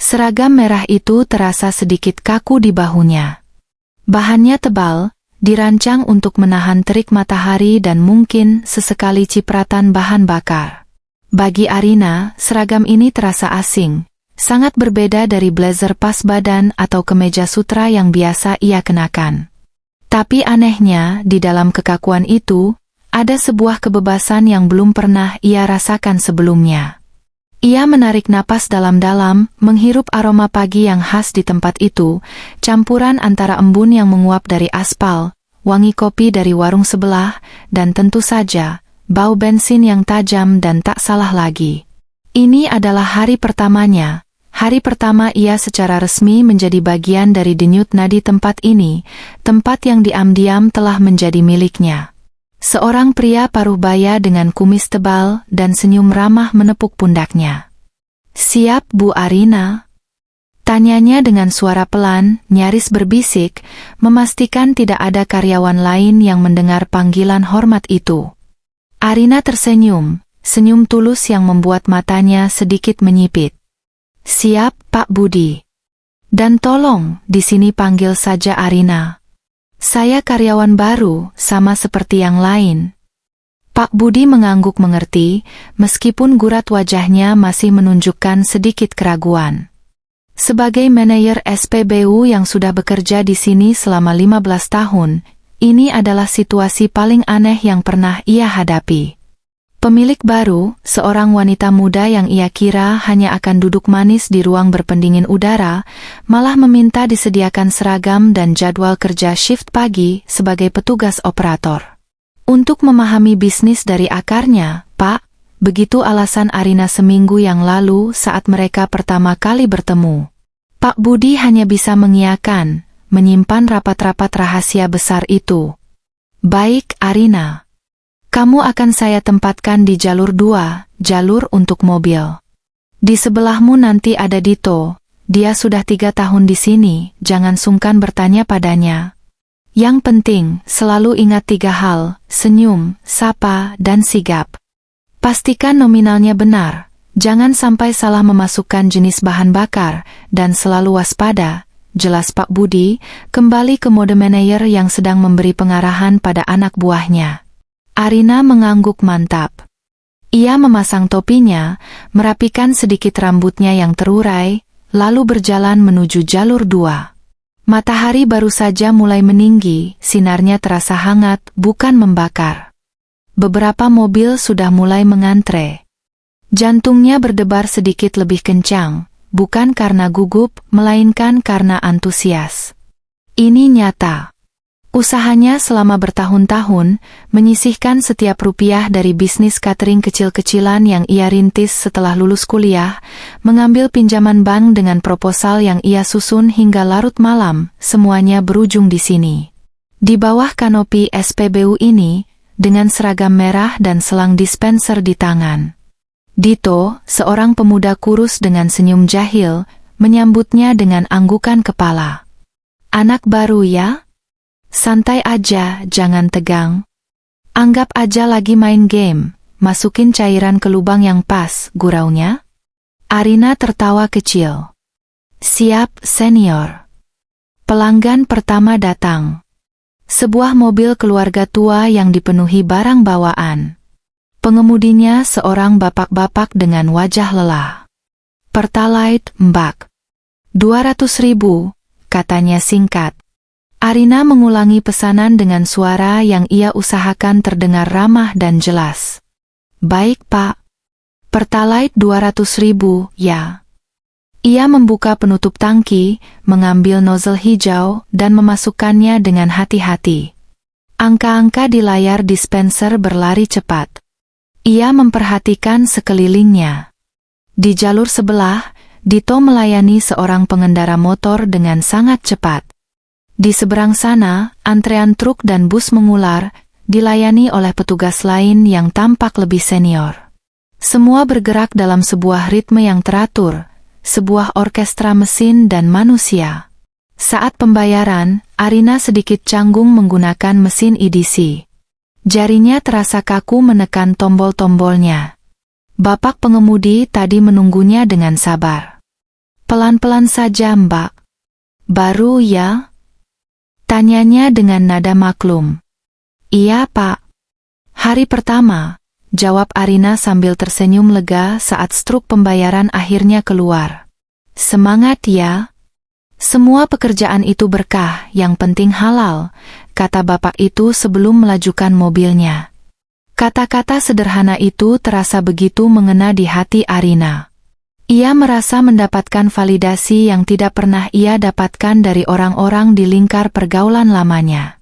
Seragam merah itu terasa sedikit kaku di bahunya. Bahannya tebal, dirancang untuk menahan terik matahari dan mungkin sesekali cipratan bahan bakar. Bagi Arina, seragam ini terasa asing, sangat berbeda dari blazer pas badan atau kemeja sutra yang biasa ia kenakan. Tapi anehnya, di dalam kekakuan itu, ada sebuah kebebasan yang belum pernah ia rasakan sebelumnya. Ia menarik napas dalam-dalam, menghirup aroma pagi yang khas di tempat itu, campuran antara embun yang menguap dari aspal, wangi kopi dari warung sebelah, dan tentu saja, bau bensin yang tajam dan tak salah lagi. Ini adalah hari pertamanya, hari pertama ia secara resmi menjadi bagian dari denyut nadi tempat ini, tempat yang diam-diam telah menjadi miliknya. Seorang pria paruh baya dengan kumis tebal dan senyum ramah menepuk pundaknya. "Siap, Bu Arina?" Tanyanya dengan suara pelan, nyaris berbisik, memastikan tidak ada karyawan lain yang mendengar panggilan hormat itu. Arina tersenyum, senyum tulus yang membuat matanya sedikit menyipit. "Siap, Pak Budi. Dan tolong, di sini panggil saja Arina. Saya karyawan baru, sama seperti yang lain." Pak Budi mengangguk mengerti, meskipun gurat wajahnya masih menunjukkan sedikit keraguan. Sebagai manajer SPBU yang sudah bekerja di sini selama 15 tahun, ini adalah situasi paling aneh yang pernah ia hadapi. Pemilik baru, seorang wanita muda yang ia kira hanya akan duduk manis di ruang berpendingin udara, malah meminta disediakan seragam dan jadwal kerja shift pagi sebagai petugas operator. Untuk memahami bisnis dari akarnya, Pak, begitu alasan Arina seminggu yang lalu saat mereka pertama kali bertemu. Pak Budi hanya bisa mengiyakan, menyimpan rapat-rapat rahasia besar itu. "Baik, Arina. Kamu akan saya tempatkan di jalur 2, jalur untuk mobil. Di sebelahmu nanti ada Dito, dia sudah 3 tahun di sini, jangan sungkan bertanya padanya. Yang penting, selalu ingat 3 hal, senyum, sapa, dan sigap. Pastikan nominalnya benar, jangan sampai salah memasukkan jenis bahan bakar, dan selalu waspada." Jelas Pak Budi, kembali ke mode manajer yang sedang memberi pengarahan pada anak buahnya. Arina mengangguk mantap. Ia memasang topinya, merapikan sedikit rambutnya yang terurai, lalu berjalan menuju jalur 2. Matahari baru saja mulai meninggi, sinarnya terasa hangat, bukan membakar. Beberapa mobil sudah mulai mengantre. Jantungnya berdebar sedikit lebih kencang, bukan karena gugup, melainkan karena antusias. Ini nyata. Usahanya selama bertahun-tahun, menyisihkan setiap rupiah dari bisnis catering kecil-kecilan yang ia rintis setelah lulus kuliah, mengambil pinjaman bank dengan proposal yang ia susun hingga larut malam, semuanya berujung di sini. Di bawah kanopi SPBU ini, dengan seragam merah dan selang dispenser di tangan. Dito, seorang pemuda kurus dengan senyum jahil, menyambutnya dengan anggukan kepala. "Anak baru ya? Santai aja, jangan tegang. Anggap aja lagi main game, masukin cairan ke lubang yang pas," guraunya. Arina tertawa kecil. "Siap, senior." Pelanggan pertama datang. Sebuah mobil keluarga tua yang dipenuhi barang bawaan. Pengemudinya seorang bapak-bapak dengan wajah lelah. "Pertalite, Mbak." 200.000, katanya singkat. Arina mengulangi pesanan dengan suara yang ia usahakan terdengar ramah dan jelas. "Baik, Pak. Pertalite 200.000, ya." Ia membuka penutup tangki, mengambil nozzle hijau, dan memasukkannya dengan hati-hati. Angka-angka di layar dispenser berlari cepat. Ia memperhatikan sekelilingnya. Di jalur sebelah, Dito melayani seorang pengendara motor dengan sangat cepat. Di seberang sana, antrean truk dan bus mengular, dilayani oleh petugas lain yang tampak lebih senior. Semua bergerak dalam sebuah ritme yang teratur, sebuah orkestra mesin dan manusia. Saat pembayaran, Arina sedikit canggung menggunakan mesin EDC. Jarinya terasa kaku menekan tombol-tombolnya. Bapak pengemudi tadi menunggunya dengan sabar. Pelan-pelan saja, Mbak. Baru ya? Tanyanya dengan nada maklum. Iya, Pak. Hari pertama, jawab Arina sambil tersenyum lega saat struk pembayaran akhirnya keluar. Semangat ya. Semua pekerjaan itu berkah, yang penting halal, kata bapak itu sebelum melajukan mobilnya. Kata-kata sederhana itu terasa begitu mengena di hati Arina. Ia merasa mendapatkan validasi yang tidak pernah ia dapatkan dari orang-orang di lingkar pergaulan lamanya.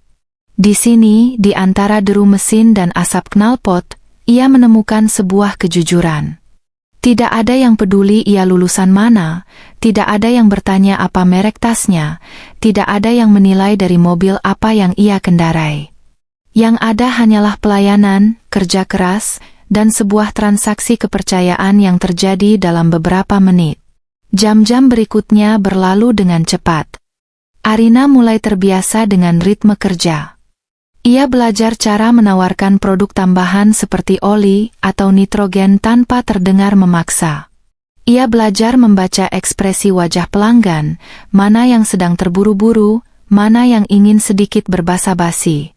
Di sini, di antara deru mesin dan asap knalpot, ia menemukan sebuah kejujuran. Tidak ada yang peduli ia lulusan mana, tidak ada yang bertanya apa merek tasnya, tidak ada yang menilai dari mobil apa yang ia kendarai. Yang ada hanyalah pelayanan, kerja keras, dan sebuah transaksi kepercayaan yang terjadi dalam beberapa menit. Jam-jam berikutnya berlalu dengan cepat. Arina mulai terbiasa dengan ritme kerja. Ia belajar cara menawarkan produk tambahan seperti oli atau nitrogen tanpa terdengar memaksa. Ia belajar membaca ekspresi wajah pelanggan, mana yang sedang terburu-buru, mana yang ingin sedikit berbasa-basi.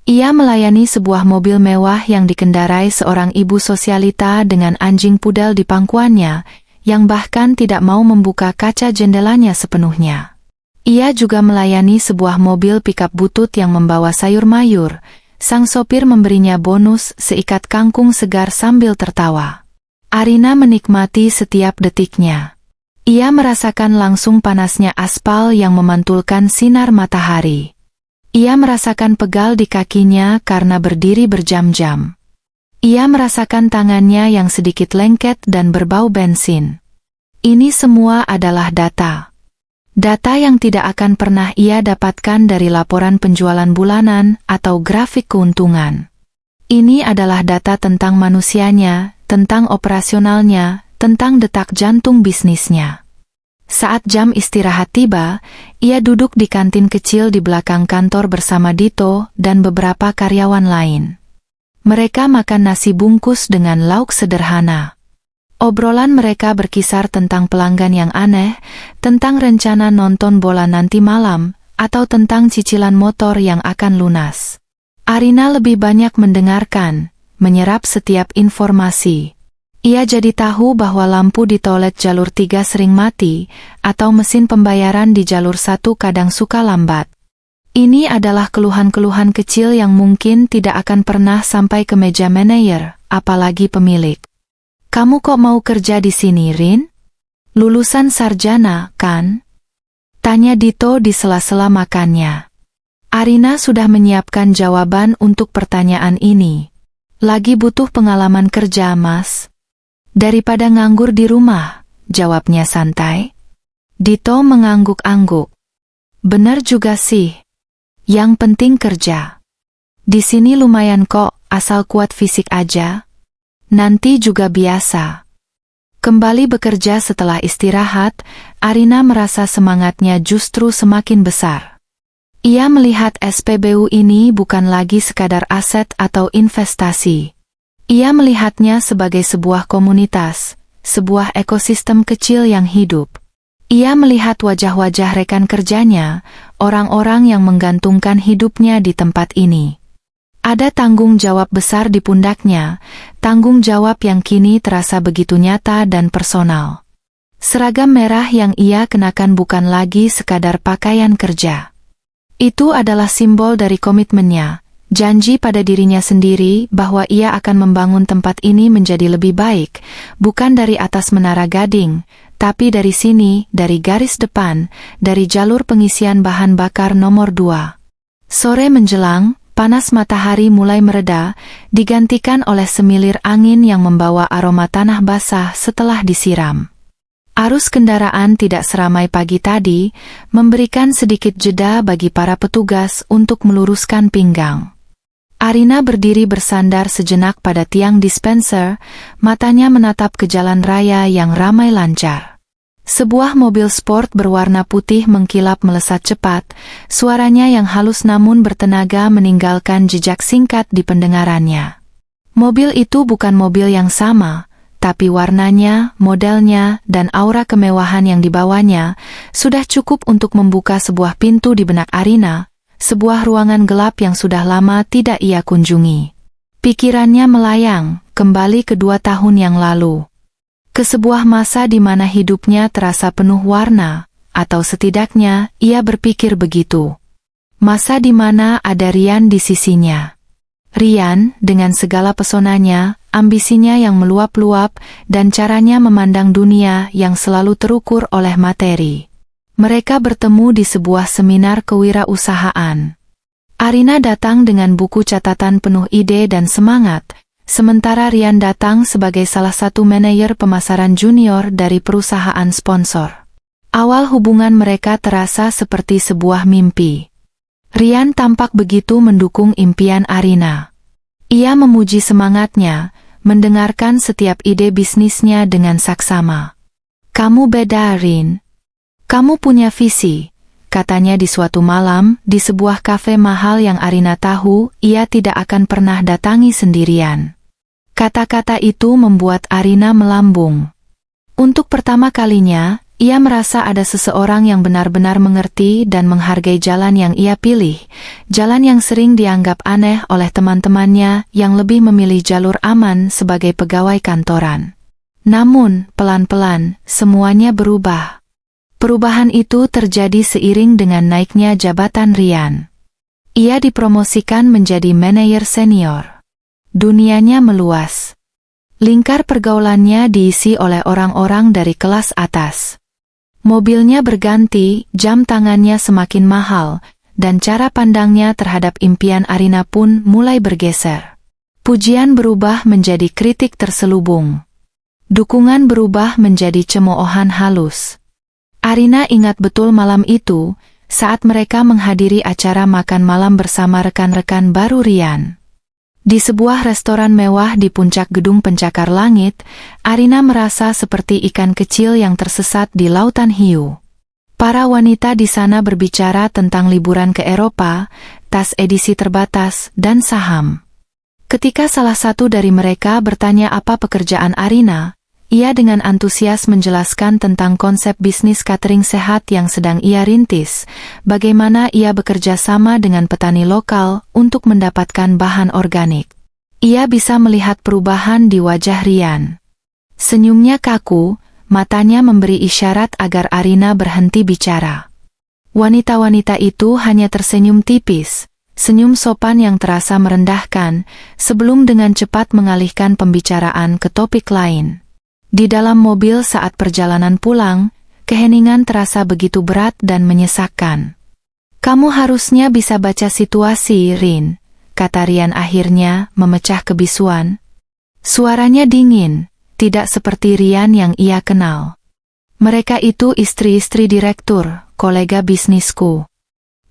Ia melayani sebuah mobil mewah yang dikendarai seorang ibu sosialita dengan anjing pudel di pangkuannya, yang bahkan tidak mau membuka kaca jendelanya sepenuhnya. Ia juga melayani sebuah mobil pikap butut yang membawa sayur mayur. Sang sopir memberinya bonus seikat kangkung segar sambil tertawa. Arina menikmati setiap detiknya. Ia merasakan langsung panasnya aspal yang memantulkan sinar matahari. Ia merasakan pegal di kakinya karena berdiri berjam-jam. Ia merasakan tangannya yang sedikit lengket dan berbau bensin. Ini semua adalah data. Data yang tidak akan pernah ia dapatkan dari laporan penjualan bulanan atau grafik keuntungan. Ini adalah data tentang manusianya, tentang operasionalnya, tentang detak jantung bisnisnya. Saat jam istirahat tiba, ia duduk di kantin kecil di belakang kantor bersama Dito dan beberapa karyawan lain. Mereka makan nasi bungkus dengan lauk sederhana. Obrolan mereka berkisar tentang pelanggan yang aneh, tentang rencana nonton bola nanti malam, atau tentang cicilan motor yang akan lunas. Arina lebih banyak mendengarkan, menyerap setiap informasi. Ia jadi tahu bahwa lampu di toilet jalur 3 sering mati, atau mesin pembayaran di jalur 1 kadang suka lambat. Ini adalah keluhan-keluhan kecil yang mungkin tidak akan pernah sampai ke meja manajer, apalagi pemilik. Kamu kok mau kerja di sini, Rin? Lulusan sarjana, kan? Tanya Dito di sela-sela makannya. Arina sudah menyiapkan jawaban untuk pertanyaan ini. Lagi butuh pengalaman kerja, Mas. Daripada nganggur di rumah, jawabnya santai. Dito mengangguk-angguk. Benar juga sih. Yang penting kerja. Di sini lumayan kok, asal kuat fisik aja. Nanti juga biasa. Kembali bekerja setelah istirahat, Arina merasa semangatnya justru semakin besar. Ia melihat SPBU ini bukan lagi sekadar aset atau investasi. Ia melihatnya sebagai sebuah komunitas, sebuah ekosistem kecil yang hidup. Ia melihat wajah-wajah rekan kerjanya, orang-orang yang menggantungkan hidupnya di tempat ini. Ada tanggung jawab besar di pundaknya, tanggung jawab yang kini terasa begitu nyata dan personal. Seragam merah yang ia kenakan bukan lagi sekadar pakaian kerja. Itu adalah simbol dari komitmennya, janji pada dirinya sendiri bahwa ia akan membangun tempat ini menjadi lebih baik, bukan dari atas menara gading, tapi dari sini, dari garis depan, dari jalur pengisian bahan bakar nomor 2. Sore menjelang, panas matahari mulai mereda, digantikan oleh semilir angin yang membawa aroma tanah basah setelah disiram. Arus kendaraan tidak seramai pagi tadi, memberikan sedikit jeda bagi para petugas untuk meluruskan pinggang. Arina berdiri bersandar sejenak pada tiang dispenser, matanya menatap ke jalan raya yang ramai lancar. Sebuah mobil sport berwarna putih mengkilap melesat cepat, suaranya yang halus namun bertenaga meninggalkan jejak singkat di pendengarannya. Mobil itu bukan mobil yang sama, tapi warnanya, modelnya, dan aura kemewahan yang dibawanya sudah cukup untuk membuka sebuah pintu di benak Arina, sebuah ruangan gelap yang sudah lama tidak ia kunjungi. Pikirannya melayang kembali ke 2 tahun yang lalu. Ke sebuah masa di mana hidupnya terasa penuh warna, atau setidaknya ia berpikir begitu. Masa di mana ada Rian di sisinya. Rian, dengan segala pesonanya, ambisinya yang meluap-luap, dan caranya memandang dunia yang selalu terukur oleh materi. Mereka bertemu di sebuah seminar kewirausahaan. Arina datang dengan buku catatan penuh ide dan semangat, sementara Rian datang sebagai salah satu manajer pemasaran junior dari perusahaan sponsor. Awal hubungan mereka terasa seperti sebuah mimpi. Rian tampak begitu mendukung impian Arina. Ia memuji semangatnya, mendengarkan setiap ide bisnisnya dengan saksama. "Kamu beda, Rin. Kamu punya visi," katanya di suatu malam, di sebuah kafe mahal yang Arina tahu ia tidak akan pernah datangi sendirian. Kata-kata itu membuat Arina melambung. Untuk pertama kalinya, ia merasa ada seseorang yang benar-benar mengerti dan menghargai jalan yang ia pilih, jalan yang sering dianggap aneh oleh teman-temannya yang lebih memilih jalur aman sebagai pegawai kantoran. Namun, pelan-pelan, semuanya berubah. Perubahan itu terjadi seiring dengan naiknya jabatan Rian. Ia dipromosikan menjadi manajer senior. Dunianya meluas. Lingkar pergaulannya diisi oleh orang-orang dari kelas atas. Mobilnya berganti, jam tangannya semakin mahal, dan cara pandangnya terhadap impian Arina pun mulai bergeser. Pujian berubah menjadi kritik terselubung. Dukungan berubah menjadi cemoohan halus. Arina ingat betul malam itu, saat mereka menghadiri acara makan malam bersama rekan-rekan baru Rian. Di sebuah restoran mewah di puncak gedung pencakar langit, Arina merasa seperti ikan kecil yang tersesat di lautan hiu. Para wanita di sana berbicara tentang liburan ke Eropa, tas edisi terbatas, dan saham. Ketika salah satu dari mereka bertanya apa pekerjaan Arina, ia dengan antusias menjelaskan tentang konsep bisnis catering sehat yang sedang ia rintis, bagaimana ia bekerja sama dengan petani lokal untuk mendapatkan bahan organik. Ia bisa melihat perubahan di wajah Rian. Senyumnya kaku, matanya memberi isyarat agar Arina berhenti bicara. Wanita-wanita itu hanya tersenyum tipis, senyum sopan yang terasa merendahkan, sebelum dengan cepat mengalihkan pembicaraan ke topik lain. Di dalam mobil saat perjalanan pulang, keheningan terasa begitu berat dan menyesakkan. "Kamu harusnya bisa baca situasi, Rin," kata Rian akhirnya, memecah kebisuan. Suaranya dingin, tidak seperti Rian yang ia kenal. "Mereka itu istri-istri direktur, kolega bisnisku.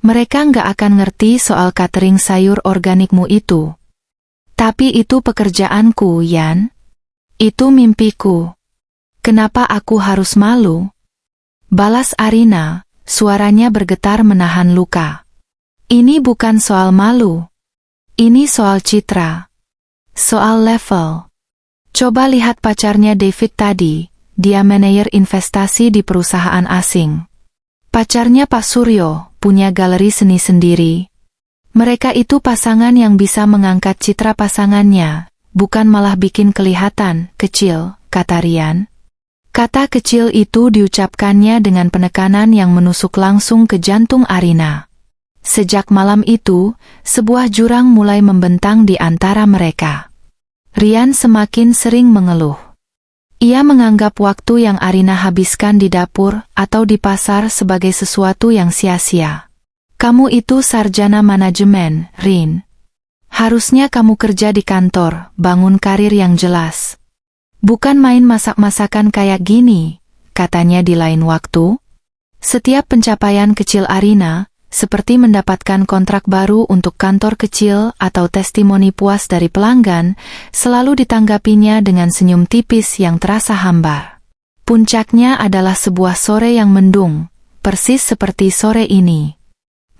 Mereka nggak akan ngerti soal catering sayur organikmu itu. Tapi itu pekerjaanku, Yan. Itu mimpiku. Kenapa aku harus malu?" Balas Arina, suaranya bergetar menahan luka. "Ini bukan soal malu. Ini soal citra. Soal level. Coba lihat pacarnya David tadi, dia manajer investasi di perusahaan asing. Pacarnya Pak Suryo, punya galeri seni sendiri. Mereka itu pasangan yang bisa mengangkat citra pasangannya, bukan malah bikin kelihatan kecil," kata Rian. Kata kecil itu diucapkannya dengan penekanan yang menusuk langsung ke jantung Arina. Sejak malam itu, sebuah jurang mulai membentang di antara mereka. Rian semakin sering mengeluh. Ia menganggap waktu yang Arina habiskan di dapur atau di pasar sebagai sesuatu yang sia-sia. "Kamu itu sarjana manajemen, Rin. Harusnya kamu kerja di kantor, bangun karir yang jelas. Bukan main masak-masakan kayak gini," katanya di lain waktu. Setiap pencapaian kecil Arina, seperti mendapatkan kontrak baru untuk kantor kecil atau testimoni puas dari pelanggan, selalu ditanggapinya dengan senyum tipis yang terasa hambar. Puncaknya adalah sebuah sore yang mendung, persis seperti sore ini.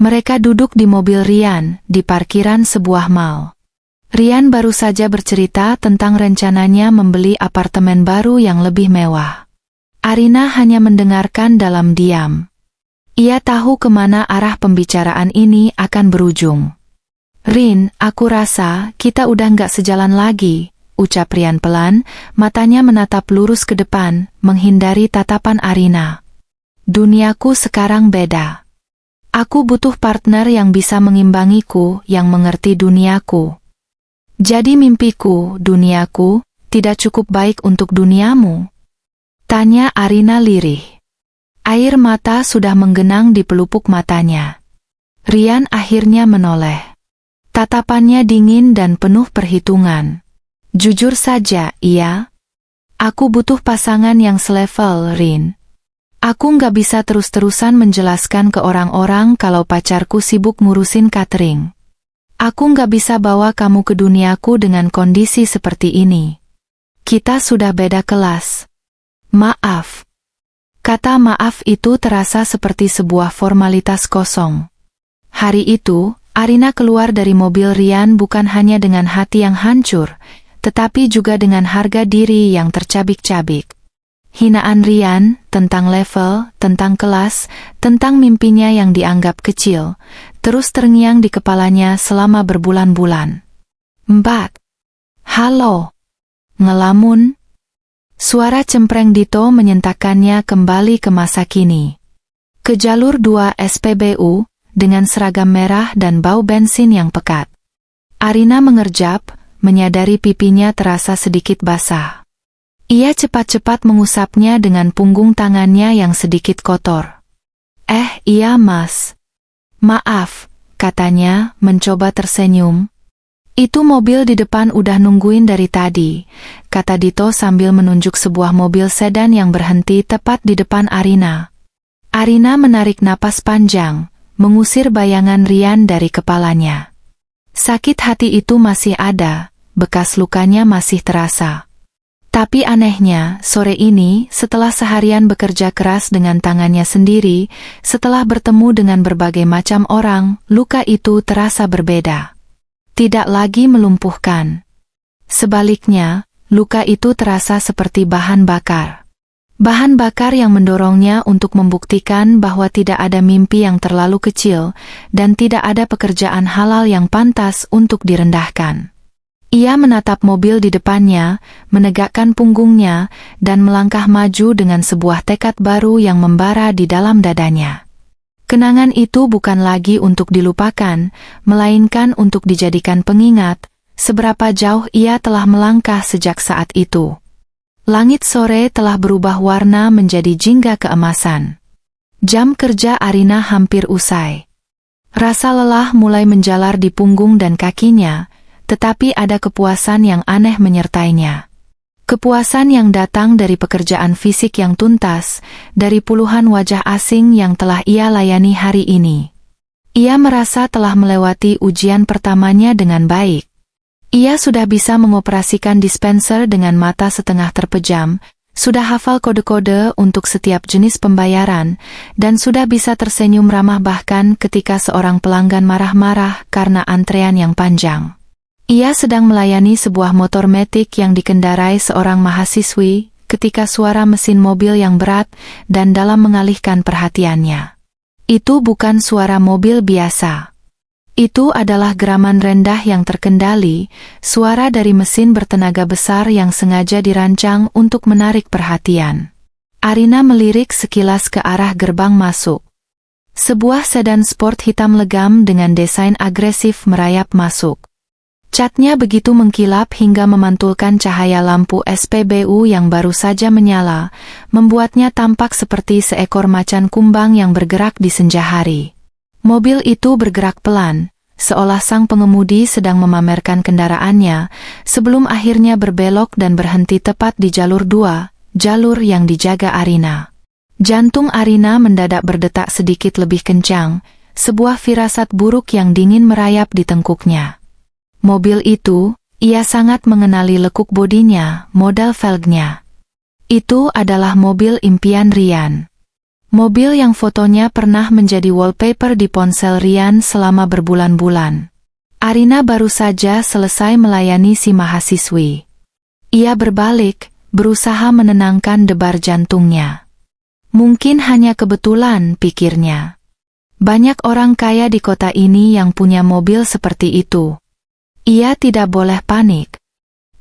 Mereka duduk di mobil Rian, di parkiran sebuah mall. Rian baru saja bercerita tentang rencananya membeli apartemen baru yang lebih mewah. Arina hanya mendengarkan dalam diam. Ia tahu kemana arah pembicaraan ini akan berujung. "Rin, aku rasa kita udah nggak sejalan lagi," ucap Rian pelan, matanya menatap lurus ke depan, menghindari tatapan Arina. "Duniaku sekarang beda. Aku butuh partner yang bisa mengimbangiku, yang mengerti duniaku. Jadi mimpiku, duniaku, tidak cukup baik untuk duniamu?" tanya Arina lirih. Air mata sudah menggenang di pelupuk matanya. Rian akhirnya menoleh. Tatapannya dingin dan penuh perhitungan. "Jujur saja, iya. Aku butuh pasangan yang selevel, Rin. Aku nggak bisa terus-terusan menjelaskan ke orang-orang kalau pacarku sibuk ngurusin catering. Aku nggak bisa bawa kamu ke duniaku dengan kondisi seperti ini. Kita sudah beda kelas. Maaf." Kata maaf itu terasa seperti sebuah formalitas kosong. Hari itu, Arina keluar dari mobil Rian bukan hanya dengan hati yang hancur, tetapi juga dengan harga diri yang tercabik-cabik. Hinaan Rian, tentang level, tentang kelas, tentang mimpinya yang dianggap kecil, terus terngiang di kepalanya selama berbulan-bulan. "Mbak." "Halo." "Ngelamun?" Suara cempreng Dito menyentakkannya kembali ke masa kini. Ke jalur 2 SPBU, dengan seragam merah dan bau bensin yang pekat. Arina mengerjap, menyadari pipinya terasa sedikit basah. Ia cepat-cepat mengusapnya dengan punggung tangannya yang sedikit kotor. Iya mas." "Maaf," katanya, mencoba tersenyum. "Itu mobil di depan udah nungguin dari tadi," kata Dito sambil menunjuk sebuah mobil sedan yang berhenti tepat di depan Arina. Arina menarik napas panjang, mengusir bayangan Rian dari kepalanya. Sakit hati itu masih ada, bekas lukanya masih terasa. Tapi anehnya, sore ini, setelah seharian bekerja keras dengan tangannya sendiri, setelah bertemu dengan berbagai macam orang, luka itu terasa berbeda. Tidak lagi melumpuhkan. Sebaliknya, luka itu terasa seperti bahan bakar. Bahan bakar yang mendorongnya untuk membuktikan bahwa tidak ada mimpi yang terlalu kecil, dan tidak ada pekerjaan halal yang pantas untuk direndahkan. Ia menatap mobil di depannya, menegakkan punggungnya, dan melangkah maju dengan sebuah tekad baru yang membara di dalam dadanya. Kenangan itu bukan lagi untuk dilupakan, melainkan untuk dijadikan pengingat, seberapa jauh ia telah melangkah sejak saat itu. Langit sore telah berubah warna menjadi jingga keemasan. Jam kerja Arina hampir usai. Rasa lelah mulai menjalar di punggung dan kakinya, tetapi ada kepuasan yang aneh menyertainya. Kepuasan yang datang dari pekerjaan fisik yang tuntas, dari puluhan wajah asing yang telah ia layani hari ini. Ia merasa telah melewati ujian pertamanya dengan baik. Ia sudah bisa mengoperasikan dispenser dengan mata setengah terpejam, sudah hafal kode-kode untuk setiap jenis pembayaran, dan sudah bisa tersenyum ramah bahkan ketika seorang pelanggan marah-marah karena antrean yang panjang. Ia sedang melayani sebuah motor metik yang dikendarai seorang mahasiswi, ketika suara mesin mobil yang berat dan dalam mengalihkan perhatiannya. Itu bukan suara mobil biasa. Itu adalah geraman rendah yang terkendali, suara dari mesin bertenaga besar yang sengaja dirancang untuk menarik perhatian. Arina melirik sekilas ke arah gerbang masuk. Sebuah sedan sport hitam legam dengan desain agresif merayap masuk. Catnya begitu mengkilap hingga memantulkan cahaya lampu SPBU yang baru saja menyala, membuatnya tampak seperti seekor macan kumbang yang bergerak di senja hari. Mobil itu bergerak pelan, seolah sang pengemudi sedang memamerkan kendaraannya, sebelum akhirnya berbelok dan berhenti tepat di jalur 2, jalur yang dijaga Arina. Jantung Arina mendadak berdetak sedikit lebih kencang, sebuah firasat buruk yang dingin merayap di tengkuknya. Mobil itu, ia sangat mengenali lekuk bodinya, model velgnya. Itu adalah mobil impian Rian. Mobil yang fotonya pernah menjadi wallpaper di ponsel Rian selama berbulan-bulan. Arina baru saja selesai melayani si mahasiswi. Ia berbalik, berusaha menenangkan debar jantungnya. Mungkin hanya kebetulan, pikirnya. Banyak orang kaya di kota ini yang punya mobil seperti itu. Ia tidak boleh panik.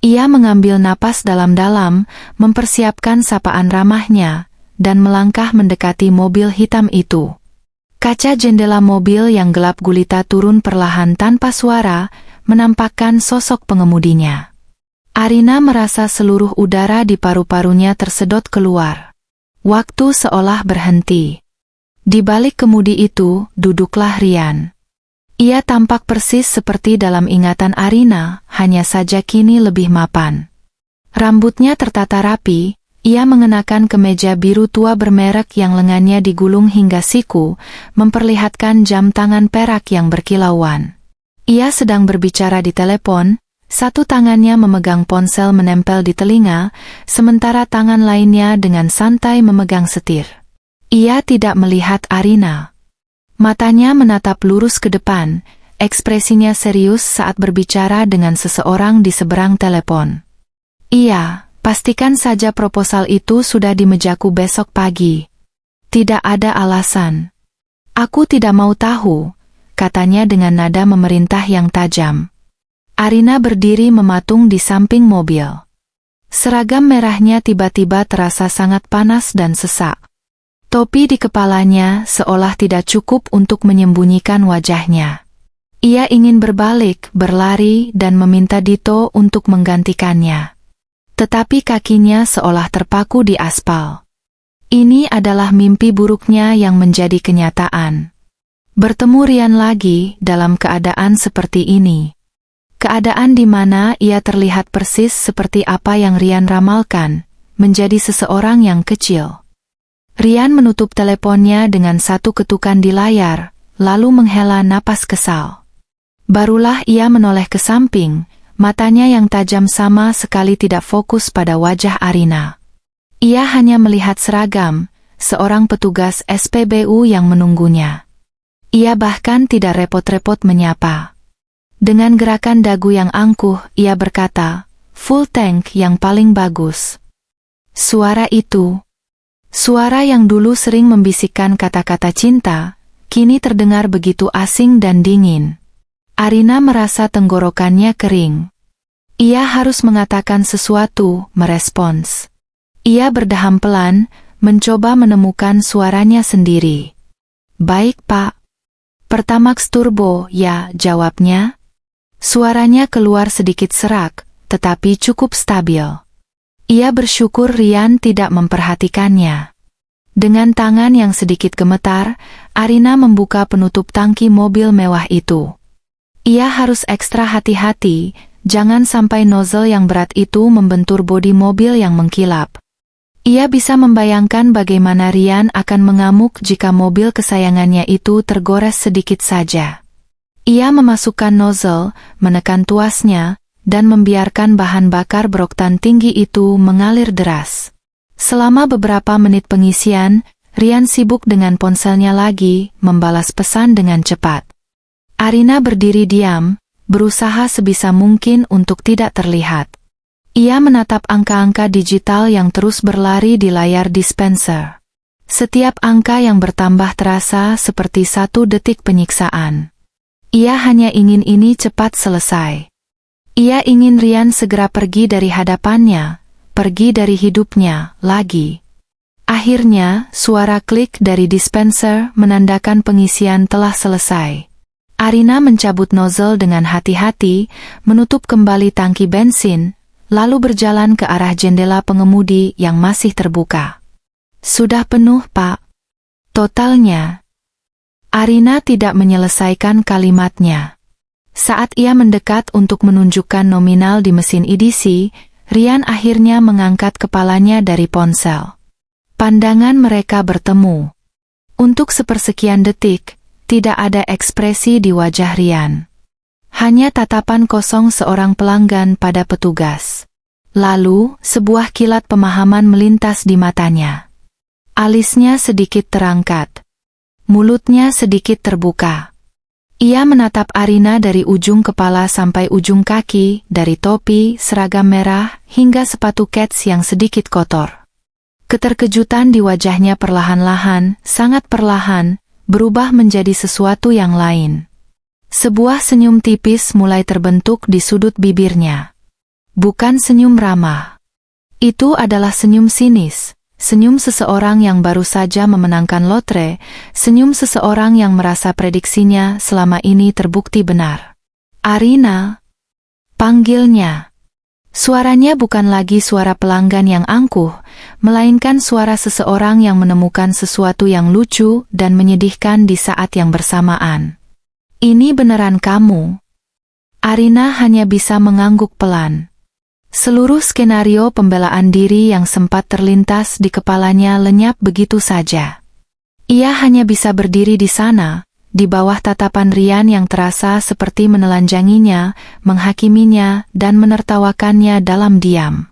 Ia mengambil napas dalam-dalam, mempersiapkan sapaan ramahnya, dan melangkah mendekati mobil hitam itu. Kaca jendela mobil yang gelap gulita turun perlahan tanpa suara, menampakkan sosok pengemudinya. Arina merasa seluruh udara di paru-parunya tersedot keluar. Waktu seolah berhenti. Di balik kemudi itu, duduklah Rian. Ia tampak persis seperti dalam ingatan Arina, hanya saja kini lebih mapan. Rambutnya tertata rapi, ia mengenakan kemeja biru tua bermerek yang lengannya digulung hingga siku, memperlihatkan jam tangan perak yang berkilauan. Ia sedang berbicara di telepon, satu tangannya memegang ponsel menempel di telinga, sementara tangan lainnya dengan santai memegang setir. Ia tidak melihat Arina. Matanya menatap lurus ke depan, ekspresinya serius saat berbicara dengan seseorang di seberang telepon. Iya, pastikan saja proposal itu sudah di mejaku besok pagi. Tidak ada alasan. Aku tidak mau tahu, katanya dengan nada memerintah yang tajam. Arina berdiri mematung di samping mobil. Seragam merahnya tiba-tiba terasa sangat panas dan sesak. Topi di kepalanya seolah tidak cukup untuk menyembunyikan wajahnya. Ia ingin berbalik, berlari, dan meminta Dito untuk menggantikannya. Tetapi kakinya seolah terpaku di aspal. Ini adalah mimpi buruknya yang menjadi kenyataan. Bertemu Rian lagi dalam keadaan seperti ini. Keadaan di mana ia terlihat persis seperti apa yang Rian ramalkan, menjadi seseorang yang kecil. Rian menutup teleponnya dengan satu ketukan di layar, lalu menghela napas kesal. Barulah ia menoleh ke samping, matanya yang tajam sama sekali tidak fokus pada wajah Arina. Ia hanya melihat seragam, seorang petugas SPBU yang menunggunya. Ia bahkan tidak repot-repot menyapa. Dengan gerakan dagu yang angkuh, ia berkata, "Full tank yang paling bagus." Suara itu, suara yang dulu sering membisikkan kata-kata cinta, kini terdengar begitu asing dan dingin. Arina merasa tenggorokannya kering. Ia harus mengatakan sesuatu, merespons. Ia berdaham pelan, mencoba menemukan suaranya sendiri. "Baik, Pak." "Pertamax turbo, ya," jawabnya. Suaranya keluar sedikit serak, tetapi cukup stabil. Ia bersyukur Rian tidak memperhatikannya. Dengan tangan yang sedikit gemetar, Arina membuka penutup tangki mobil mewah itu. Ia harus ekstra hati-hati, jangan sampai nozzle yang berat itu membentur bodi mobil yang mengkilap. Ia bisa membayangkan bagaimana Rian akan mengamuk jika mobil kesayangannya itu tergores sedikit saja. Ia memasukkan nozzle, menekan tuasnya, dan membiarkan bahan bakar beroktan tinggi itu mengalir deras. Selama beberapa menit pengisian, Rian sibuk dengan ponselnya lagi, membalas pesan dengan cepat. Arina berdiri diam, berusaha sebisa mungkin untuk tidak terlihat. Ia menatap angka-angka digital yang terus berlari di layar dispenser. Setiap angka yang bertambah terasa seperti satu detik penyiksaan. Ia hanya ingin ini cepat selesai. Ia ingin Rian segera pergi dari hadapannya, pergi dari hidupnya, lagi. Akhirnya, suara klik dari dispenser menandakan pengisian telah selesai. Arina mencabut nozzle dengan hati-hati, menutup kembali tangki bensin, lalu berjalan ke arah jendela pengemudi yang masih terbuka. "Sudah penuh, Pak." "Totalnya." Arina tidak menyelesaikan kalimatnya. Saat ia mendekat untuk menunjukkan nominal di mesin EDC, Rian akhirnya mengangkat kepalanya dari ponsel. Pandangan mereka bertemu. Untuk sepersekian detik, tidak ada ekspresi di wajah Rian. Hanya tatapan kosong seorang pelanggan pada petugas. Lalu, sebuah kilat pemahaman melintas di matanya. Alisnya sedikit terangkat. Mulutnya sedikit terbuka. Ia menatap Arina dari ujung kepala sampai ujung kaki, dari topi, seragam merah, hingga sepatu kets yang sedikit kotor. Keterkejutan di wajahnya perlahan-lahan, sangat perlahan, berubah menjadi sesuatu yang lain. Sebuah senyum tipis mulai terbentuk di sudut bibirnya. Bukan senyum ramah. Itu adalah senyum sinis. Senyum seseorang yang baru saja memenangkan lotre, senyum seseorang yang merasa prediksinya selama ini terbukti benar. Arina, panggilnya. Suaranya bukan lagi suara pelanggan yang angkuh, melainkan suara seseorang yang menemukan sesuatu yang lucu dan menyedihkan di saat yang bersamaan. Ini beneran kamu? Arina hanya bisa mengangguk pelan. Seluruh skenario pembelaan diri yang sempat terlintas di kepalanya lenyap begitu saja. Ia hanya bisa berdiri di sana, di bawah tatapan Rian yang terasa seperti menelanjanginya, menghakiminya, dan menertawakannya dalam diam.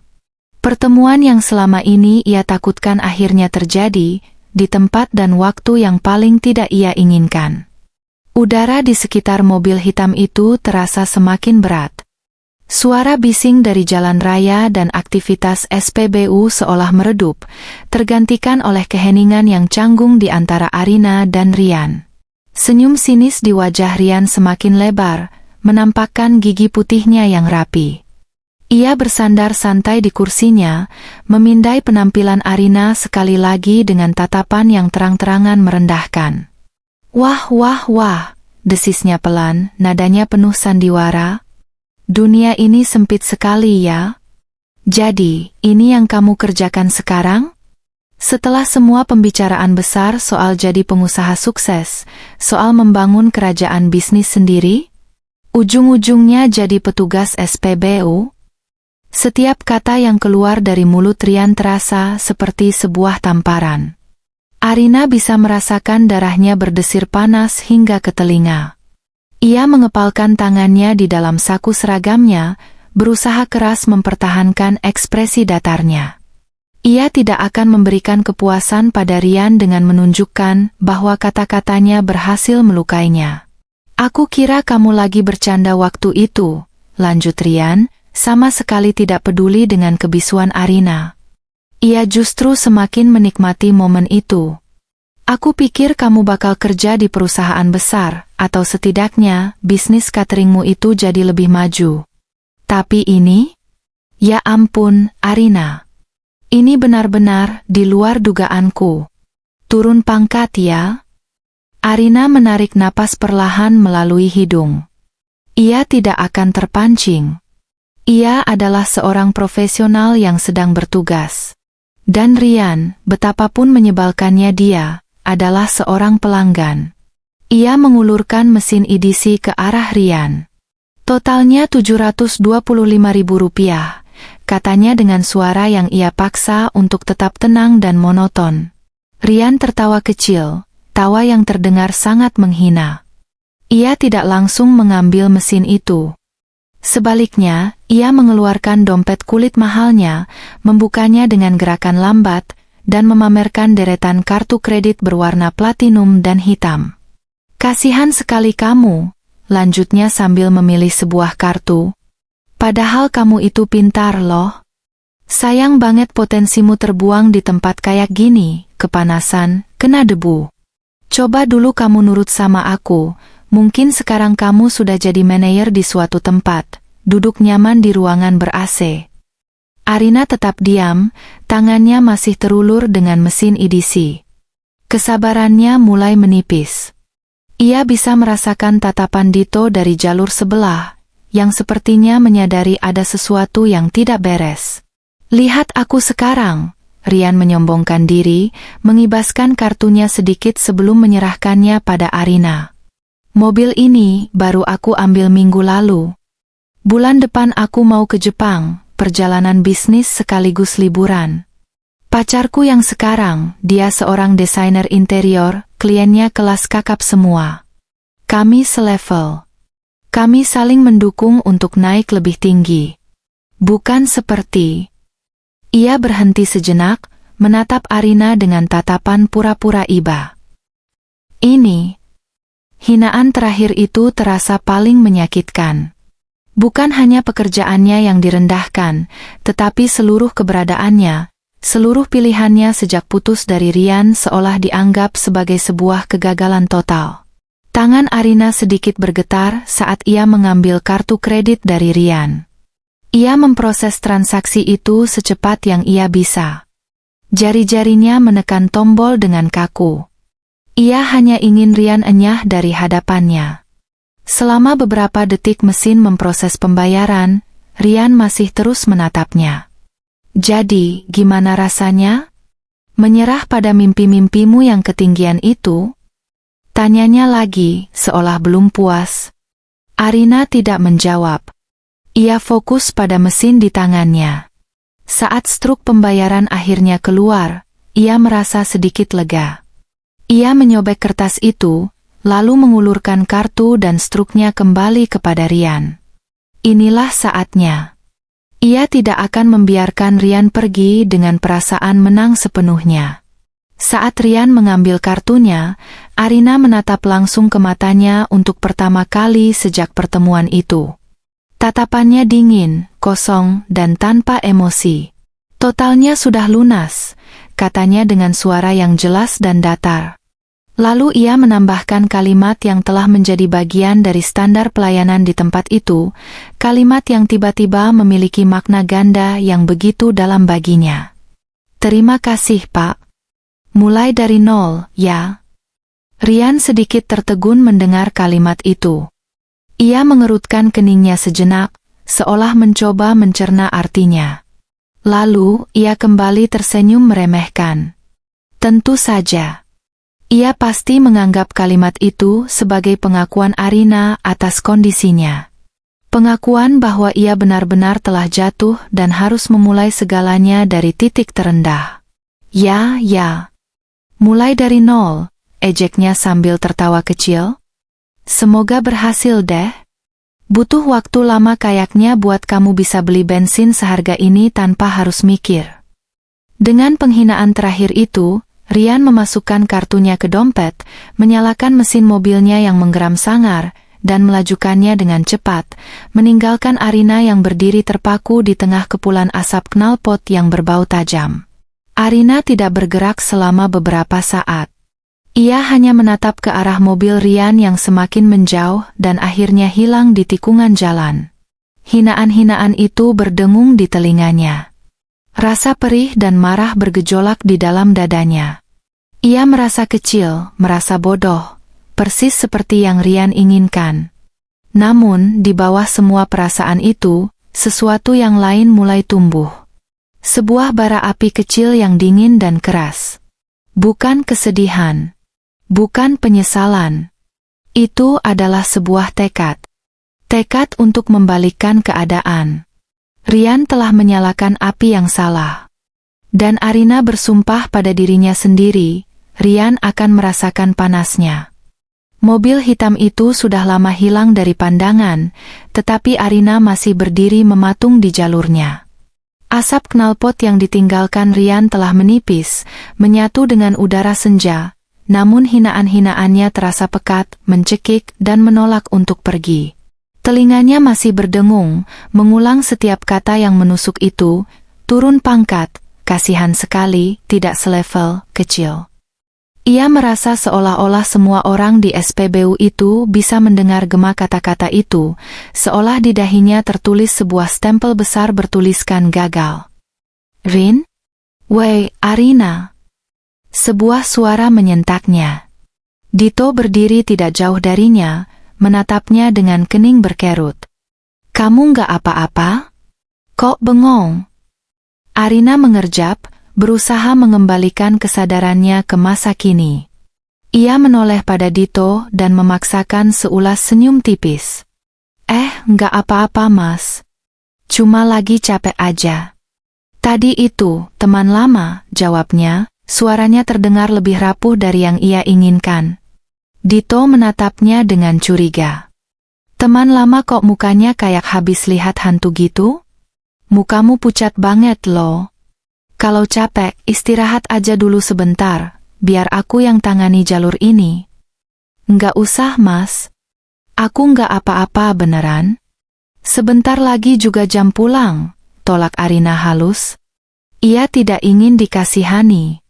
Pertemuan yang selama ini ia takutkan akhirnya terjadi, di tempat dan waktu yang paling tidak ia inginkan. Udara di sekitar mobil hitam itu terasa semakin berat. Suara bising dari jalan raya dan aktivitas SPBU seolah meredup, tergantikan oleh keheningan yang canggung di antara Arina dan Rian. Senyum sinis di wajah Rian semakin lebar, menampakkan gigi putihnya yang rapi. Ia bersandar santai di kursinya, memindai penampilan Arina sekali lagi dengan tatapan yang terang-terangan merendahkan. Wah, wah, wah, desisnya pelan, nadanya penuh sandiwara. Dunia ini sempit sekali ya. Jadi, ini yang kamu kerjakan sekarang? Setelah semua pembicaraan besar soal jadi pengusaha sukses, soal membangun kerajaan bisnis sendiri, ujung-ujungnya jadi petugas SPBU? Setiap kata yang keluar dari mulut Rian terasa seperti sebuah tamparan. Arina bisa merasakan darahnya berdesir panas hingga ke telinga. Ia mengepalkan tangannya di dalam saku seragamnya, berusaha keras mempertahankan ekspresi datarnya. Ia tidak akan memberikan kepuasan pada Rian dengan menunjukkan bahwa kata-katanya berhasil melukainya. Aku kira kamu lagi bercanda waktu itu, lanjut Rian, sama sekali tidak peduli dengan kebisuan Arina. Ia justru semakin menikmati momen itu. Aku pikir kamu bakal kerja di perusahaan besar, atau setidaknya bisnis cateringmu itu jadi lebih maju. Tapi ini? Ya ampun, Arina. Ini benar-benar di luar dugaanku. Turun pangkat ya? Arina menarik napas perlahan melalui hidung. Ia tidak akan terpancing. Ia adalah seorang profesional yang sedang bertugas. Dan Rian, betapapun menyebalkannya dia, adalah seorang pelanggan. Ia mengulurkan mesin edisi ke arah Rian. Totalnya Rp725.000, katanya dengan suara yang ia paksa untuk tetap tenang dan monoton. Rian tertawa kecil, tawa yang terdengar sangat menghina. Ia tidak langsung mengambil mesin itu. Sebaliknya, ia mengeluarkan dompet kulit mahalnya, membukanya dengan gerakan lambat, dan memamerkan deretan kartu kredit berwarna platinum dan hitam. Kasihan sekali kamu, lanjutnya sambil memilih sebuah kartu. Padahal kamu itu pintar loh. Sayang banget potensimu terbuang di tempat kayak gini, kepanasan, kena debu. Coba dulu kamu nurut sama aku, mungkin sekarang kamu sudah jadi manajer di suatu tempat, duduk nyaman di ruangan ber-AC. Arina tetap diam, tangannya masih terulur dengan mesin edisi. Kesabarannya mulai menipis. Ia bisa merasakan tatapan Dito dari jalur sebelah, yang sepertinya menyadari ada sesuatu yang tidak beres. Lihat aku sekarang, Rian menyombongkan diri, mengibaskan kartunya sedikit sebelum menyerahkannya pada Arina. Mobil ini baru aku ambil minggu lalu. Bulan depan aku mau ke Jepang, perjalanan bisnis sekaligus liburan. Pacarku yang sekarang, dia seorang desainer interior, kliennya kelas kakap semua. Kami selevel. Kami saling mendukung untuk naik lebih tinggi. Bukan seperti... Ia berhenti sejenak, menatap Arina dengan tatapan pura-pura iba. Ini. Hinaan terakhir itu terasa paling menyakitkan. Bukan hanya pekerjaannya yang direndahkan, tetapi seluruh keberadaannya, seluruh pilihannya sejak putus dari Rian seolah dianggap sebagai sebuah kegagalan total. Tangan Arina sedikit bergetar saat ia mengambil kartu kredit dari Rian. Ia memproses transaksi itu secepat yang ia bisa. Jari-jarinya menekan tombol dengan kaku. Ia hanya ingin Rian enyah dari hadapannya. Selama beberapa detik mesin memproses pembayaran, Rian masih terus menatapnya. Jadi, gimana rasanya? Menyerah pada mimpi-mimpimu yang ketinggian itu? Tanyanya lagi, seolah belum puas. Arina tidak menjawab. Ia fokus pada mesin di tangannya. Saat struk pembayaran akhirnya keluar, ia merasa sedikit lega. Ia menyobek kertas itu, lalu mengulurkan kartu dan struknya kembali kepada Rian. Inilah saatnya. Ia tidak akan membiarkan Rian pergi dengan perasaan menang sepenuhnya. Saat Rian mengambil kartunya, Arina menatap langsung ke matanya untuk pertama kali sejak pertemuan itu. Tatapannya dingin, kosong, dan tanpa emosi. Totalnya sudah lunas, katanya dengan suara yang jelas dan datar. Lalu ia menambahkan kalimat yang telah menjadi bagian dari standar pelayanan di tempat itu, kalimat yang tiba-tiba memiliki makna ganda yang begitu dalam baginya. Terima kasih, Pak. Mulai dari nol, ya? Rian sedikit tertegun mendengar kalimat itu. Ia mengerutkan keningnya sejenak, seolah mencoba mencerna artinya. Lalu, ia kembali tersenyum meremehkan. Tentu saja. Ia pasti menganggap kalimat itu sebagai pengakuan Arina atas kondisinya. Pengakuan bahwa ia benar-benar telah jatuh dan harus memulai segalanya dari titik terendah. Ya. Mulai dari nol, ejeknya sambil tertawa kecil. Semoga berhasil deh. Butuh waktu lama kayaknya buat kamu bisa beli bensin seharga ini tanpa harus mikir. Dengan penghinaan terakhir itu, Rian memasukkan kartunya ke dompet, menyalakan mesin mobilnya yang menggeram sangar, dan melajukannya dengan cepat, meninggalkan Arina yang berdiri terpaku di tengah kepulan asap knalpot yang berbau tajam. Arina tidak bergerak selama beberapa saat. Ia hanya menatap ke arah mobil Rian yang semakin menjauh dan akhirnya hilang di tikungan jalan. Hinaan-hinaan itu berdengung di telinganya. Rasa perih dan marah bergejolak di dalam dadanya. Ia merasa kecil, merasa bodoh, persis seperti yang Rian inginkan. Namun, di bawah semua perasaan itu, sesuatu yang lain mulai tumbuh. Sebuah bara api kecil yang dingin dan keras. Bukan kesedihan. Bukan penyesalan. Itu adalah sebuah tekad. Tekad untuk membalikkan keadaan. Rian telah menyalakan api yang salah. Dan Arina bersumpah pada dirinya sendiri, Rian akan merasakan panasnya. Mobil hitam itu sudah lama hilang dari pandangan, tetapi Arina masih berdiri mematung di jalurnya. Asap knalpot yang ditinggalkan Rian telah menipis, menyatu dengan udara senja, namun hinaan-hinaannya terasa pekat, mencekik, dan menolak untuk pergi. Telinganya masih berdengung, mengulang setiap kata yang menusuk itu, turun pangkat, kasihan sekali, tidak selevel, kecil. Ia merasa seolah-olah semua orang di SPBU itu bisa mendengar gema kata-kata itu, seolah di dahinya tertulis sebuah stempel besar bertuliskan gagal. Rin? Wei, Arina. Sebuah suara menyentaknya. Dito berdiri tidak jauh darinya, menatapnya dengan kening berkerut. Kamu nggak apa-apa? Kok bengong? Arina mengerjap, berusaha mengembalikan kesadarannya ke masa kini. Ia menoleh pada Dito dan memaksakan seulas senyum tipis. Nggak apa-apa mas. Cuma lagi capek aja. Tadi itu, teman lama, jawabnya, suaranya terdengar lebih rapuh dari yang ia inginkan. Dito menatapnya dengan curiga. Teman lama kok mukanya kayak habis lihat hantu gitu? Mukamu pucat banget loh. Kalau capek, istirahat aja dulu sebentar, biar aku yang tangani jalur ini. Nggak usah, Mas. Aku nggak apa-apa beneran. Sebentar lagi juga jam pulang, tolak Arina halus. Ia tidak ingin dikasihani.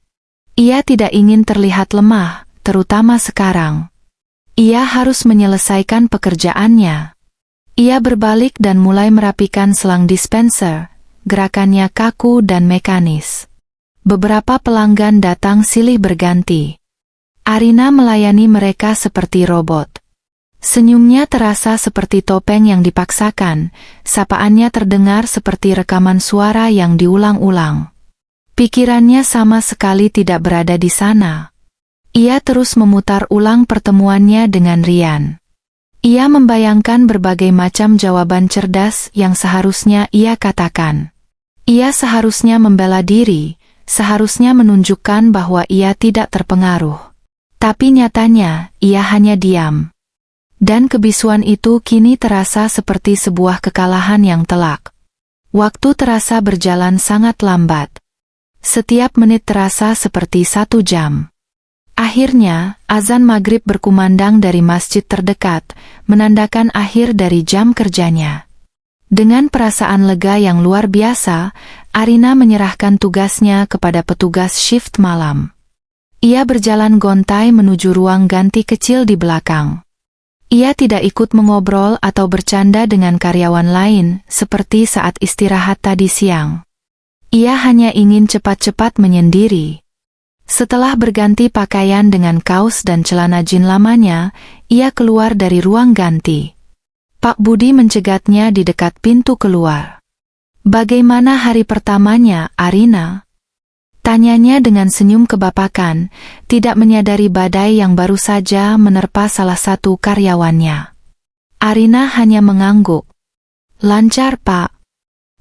Ia tidak ingin terlihat lemah, terutama sekarang. Ia harus menyelesaikan pekerjaannya. Ia berbalik dan mulai merapikan selang dispenser. Gerakannya kaku dan mekanis. Beberapa pelanggan datang silih berganti. Arina melayani mereka seperti robot. Senyumnya terasa seperti topeng yang dipaksakan, sapaannya terdengar seperti rekaman suara yang diulang-ulang. Pikirannya sama sekali tidak berada di sana. Ia terus memutar ulang pertemuannya dengan Rian. Ia membayangkan berbagai macam jawaban cerdas yang seharusnya ia katakan. Ia seharusnya membela diri, seharusnya menunjukkan bahwa ia tidak terpengaruh. Tapi nyatanya, ia hanya diam. Dan kebisuan itu kini terasa seperti sebuah kekalahan yang telak. Waktu terasa berjalan sangat lambat. Setiap menit terasa seperti 1 jam. Akhirnya, azan maghrib berkumandang dari masjid terdekat, menandakan akhir dari jam kerjanya. Dengan perasaan lega yang luar biasa, Arina menyerahkan tugasnya kepada petugas shift malam. Ia berjalan gontai menuju ruang ganti kecil di belakang. Ia tidak ikut mengobrol atau bercanda dengan karyawan lain, seperti saat istirahat tadi siang. Ia hanya ingin cepat-cepat menyendiri. Setelah berganti pakaian dengan kaos dan celana jin lamanya, ia keluar dari ruang ganti. Pak Budi mencegatnya di dekat pintu keluar. "Bagaimana hari pertamanya, Arina?" Tanyanya dengan senyum kebapakan, tidak menyadari badai yang baru saja menerpa salah satu karyawannya. Arina hanya mengangguk. "Lancar, Pak.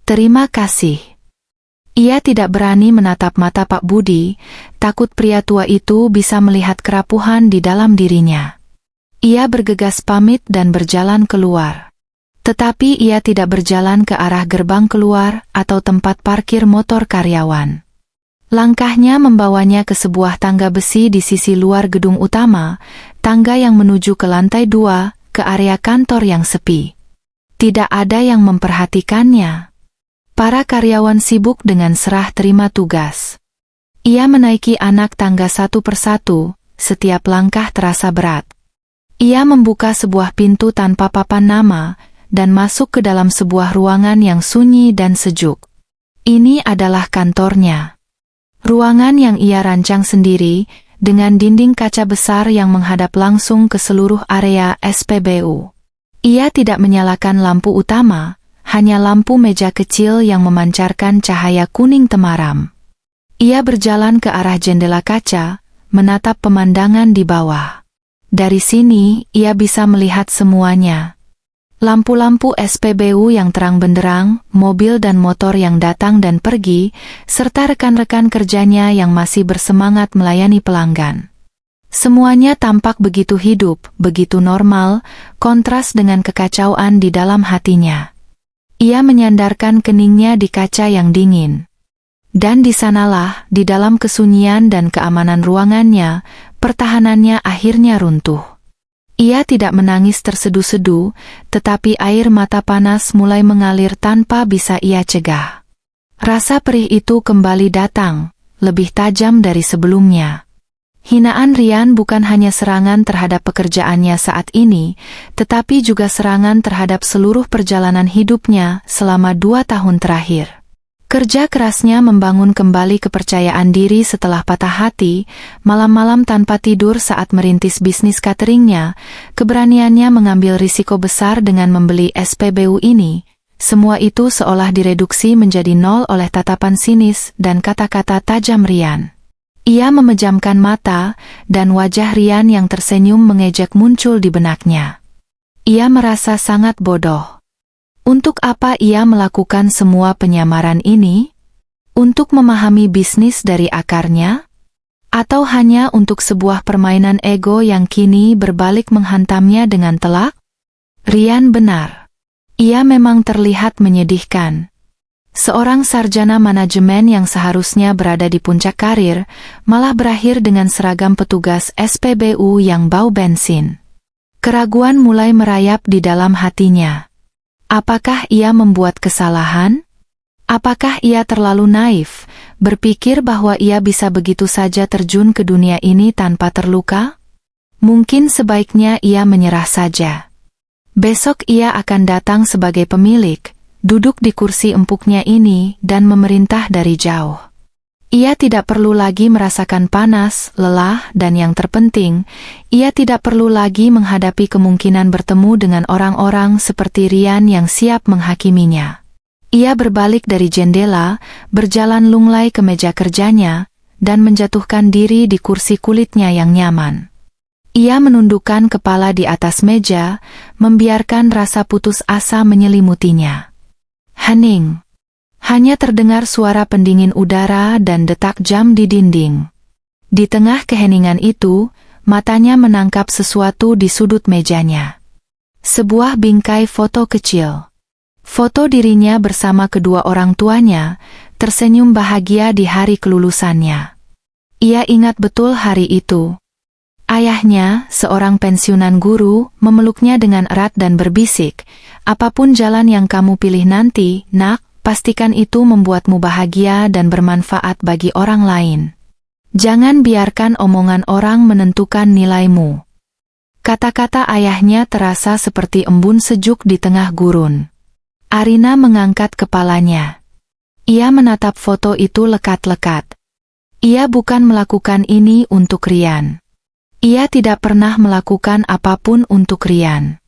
Terima kasih." Ia tidak berani menatap mata Pak Budi, takut pria tua itu bisa melihat kerapuhan di dalam dirinya. Ia bergegas pamit dan berjalan keluar. Tetapi ia tidak berjalan ke arah gerbang keluar atau tempat parkir motor karyawan. Langkahnya membawanya ke sebuah tangga besi di sisi luar gedung utama, tangga yang menuju ke lantai 2, ke area kantor yang sepi. Tidak ada yang memperhatikannya. Para karyawan sibuk dengan serah terima tugas. Ia menaiki anak tangga satu persatu, setiap langkah terasa berat. Ia membuka sebuah pintu tanpa papan nama, dan masuk ke dalam sebuah ruangan yang sunyi dan sejuk. Ini adalah kantornya. Ruangan yang ia rancang sendiri, dengan dinding kaca besar yang menghadap langsung ke seluruh area SPBU. Ia tidak menyalakan lampu utama, hanya lampu meja kecil yang memancarkan cahaya kuning temaram. Ia berjalan ke arah jendela kaca, menatap pemandangan di bawah. Dari sini, ia bisa melihat semuanya. Lampu-lampu SPBU yang terang benderang, mobil dan motor yang datang dan pergi, serta rekan-rekan kerjanya yang masih bersemangat melayani pelanggan. Semuanya tampak begitu hidup, begitu normal, kontras dengan kekacauan di dalam hatinya. Ia menyandarkan keningnya di kaca yang dingin. Dan di sanalah, di dalam kesunyian dan keamanan ruangannya, pertahanannya akhirnya runtuh. Ia tidak menangis terseduh-seduh, tetapi air mata panas mulai mengalir tanpa bisa ia cegah. Rasa perih itu kembali datang, lebih tajam dari sebelumnya. Hinaan Rian bukan hanya serangan terhadap pekerjaannya saat ini, tetapi juga serangan terhadap seluruh perjalanan hidupnya selama 2 tahun terakhir. Kerja kerasnya membangun kembali kepercayaan diri setelah patah hati, malam-malam tanpa tidur saat merintis bisnis cateringnya, keberaniannya mengambil risiko besar dengan membeli SPBU ini, semua itu seolah direduksi menjadi nol oleh tatapan sinis dan kata-kata tajam Rian. Ia memejamkan mata, dan wajah Rian yang tersenyum mengejek muncul di benaknya. Ia merasa sangat bodoh. Untuk apa ia melakukan semua penyamaran ini? Untuk memahami bisnis dari akarnya? Atau hanya untuk sebuah permainan ego yang kini berbalik menghantamnya dengan telak? Rian benar. Ia memang terlihat menyedihkan. Seorang sarjana manajemen yang seharusnya berada di puncak karir, malah berakhir dengan seragam petugas SPBU yang bau bensin. Keraguan mulai merayap di dalam hatinya. Apakah ia membuat kesalahan? Apakah ia terlalu naif, berpikir bahwa ia bisa begitu saja terjun ke dunia ini tanpa terluka? Mungkin sebaiknya ia menyerah saja. Besok ia akan datang sebagai pemilik, duduk di kursi empuknya ini dan memerintah dari jauh. Ia tidak perlu lagi merasakan panas, lelah, dan yang terpenting, ia tidak perlu lagi menghadapi kemungkinan bertemu dengan orang-orang seperti Rian yang siap menghakiminya. Ia berbalik dari jendela, berjalan lunglai ke meja kerjanya, dan menjatuhkan diri di kursi kulitnya yang nyaman. Ia menundukkan kepala di atas meja, membiarkan rasa putus asa menyelimutinya. Hening. Hanya terdengar suara pendingin udara dan detak jam di dinding. Di tengah keheningan itu, matanya menangkap sesuatu di sudut mejanya. Sebuah bingkai foto kecil. Foto dirinya bersama kedua orang tuanya, tersenyum bahagia di hari kelulusannya. Ia ingat betul hari itu. Ayahnya, seorang pensiunan guru, memeluknya dengan erat dan berbisik, "Apapun jalan yang kamu pilih nanti, nak, pastikan itu membuatmu bahagia dan bermanfaat bagi orang lain. Jangan biarkan omongan orang menentukan nilaimu." Kata-kata ayahnya terasa seperti embun sejuk di tengah gurun. Arina mengangkat kepalanya. Ia menatap foto itu lekat-lekat. Ia bukan melakukan ini untuk Rian. Ia tidak pernah melakukan apapun untuk Rian.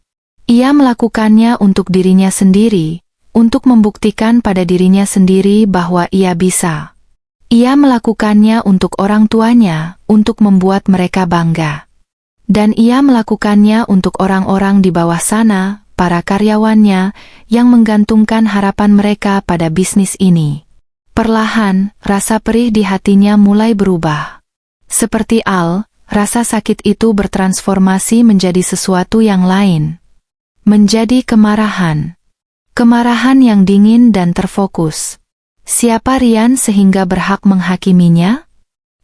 Ia melakukannya untuk dirinya sendiri, untuk membuktikan pada dirinya sendiri bahwa ia bisa. Ia melakukannya untuk orang tuanya, untuk membuat mereka bangga. Dan ia melakukannya untuk orang-orang di bawah sana, para karyawannya, yang menggantungkan harapan mereka pada bisnis ini. Perlahan, rasa perih di hatinya mulai berubah. Seperti Al, rasa sakit itu bertransformasi menjadi sesuatu yang lain. Menjadi kemarahan. Kemarahan yang dingin dan terfokus. Siapa Rian sehingga berhak menghakiminya?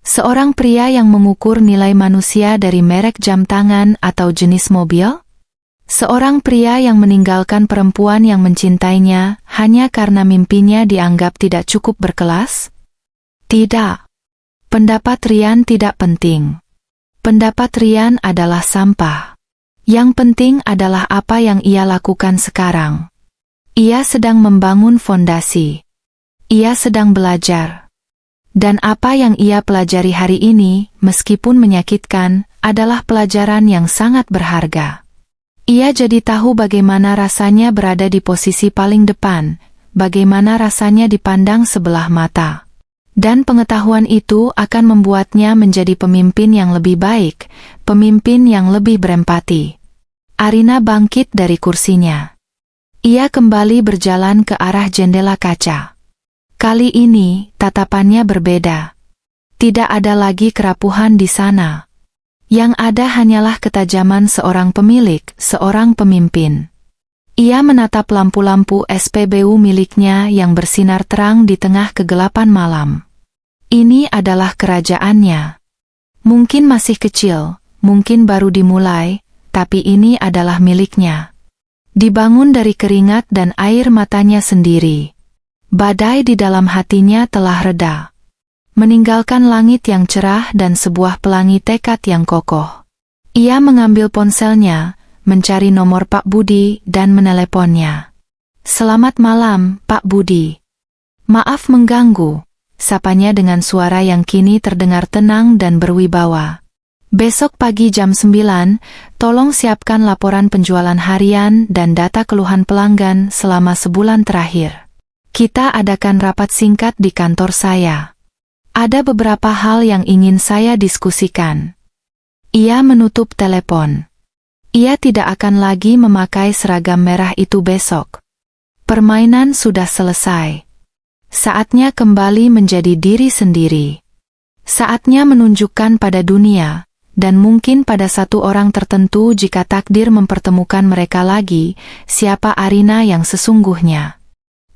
Seorang pria yang mengukur nilai manusia dari merek jam tangan atau jenis mobil? Seorang pria yang meninggalkan perempuan yang mencintainya hanya karena mimpinya dianggap tidak cukup berkelas? Tidak. Pendapat Rian tidak penting. Pendapat Rian adalah sampah. Yang penting adalah apa yang ia lakukan sekarang. Ia sedang membangun fondasi. Ia sedang belajar. Dan apa yang ia pelajari hari ini, meskipun menyakitkan, adalah pelajaran yang sangat berharga. Ia jadi tahu bagaimana rasanya berada di posisi paling depan, bagaimana rasanya dipandang sebelah mata. Dan pengetahuan itu akan membuatnya menjadi pemimpin yang lebih baik, pemimpin yang lebih berempati. Arina bangkit dari kursinya. Ia kembali berjalan ke arah jendela kaca. Kali ini, tatapannya berbeda. Tidak ada lagi kerapuhan di sana. Yang ada hanyalah ketajaman seorang pemilik, seorang pemimpin. Ia menatap lampu-lampu SPBU miliknya yang bersinar terang di tengah kegelapan malam. Ini adalah kerajaannya. Mungkin masih kecil, mungkin baru dimulai, tapi ini adalah miliknya. Dibangun dari keringat dan air matanya sendiri. Badai di dalam hatinya telah reda. Meninggalkan langit yang cerah dan sebuah pelangi tekad yang kokoh. Ia mengambil ponselnya, mencari nomor Pak Budi dan meneleponnya. "Selamat malam, Pak Budi. Maaf mengganggu." Sapanya dengan suara yang kini terdengar tenang dan berwibawa. "Besok pagi jam 9, tolong siapkan laporan penjualan harian dan data keluhan pelanggan selama sebulan terakhir. Kita adakan rapat singkat di kantor saya. Ada beberapa hal yang ingin saya diskusikan." Ia menutup telepon. Ia tidak akan lagi memakai seragam merah itu besok. Permainan sudah selesai. Saatnya kembali menjadi diri sendiri. Saatnya menunjukkan pada dunia, dan mungkin pada satu orang tertentu jika takdir mempertemukan mereka lagi, siapa Arina yang sesungguhnya.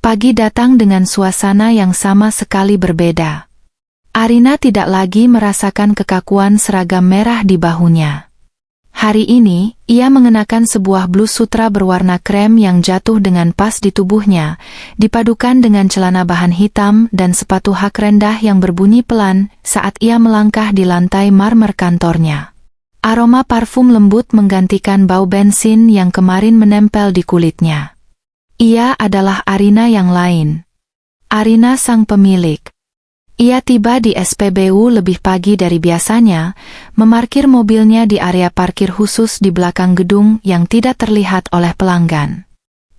Pagi datang dengan suasana yang sama sekali berbeda. Arina tidak lagi merasakan kekakuan seragam merah di bahunya. Hari ini, ia mengenakan sebuah blus sutra berwarna krem yang jatuh dengan pas di tubuhnya, dipadukan dengan celana bahan hitam dan sepatu hak rendah yang berbunyi pelan saat ia melangkah di lantai marmer kantornya. Aroma parfum lembut menggantikan bau bensin yang kemarin menempel di kulitnya. Ia adalah Arina yang lain. Arina sang pemilik. Ia tiba di SPBU lebih pagi dari biasanya, memarkir mobilnya di area parkir khusus di belakang gedung yang tidak terlihat oleh pelanggan.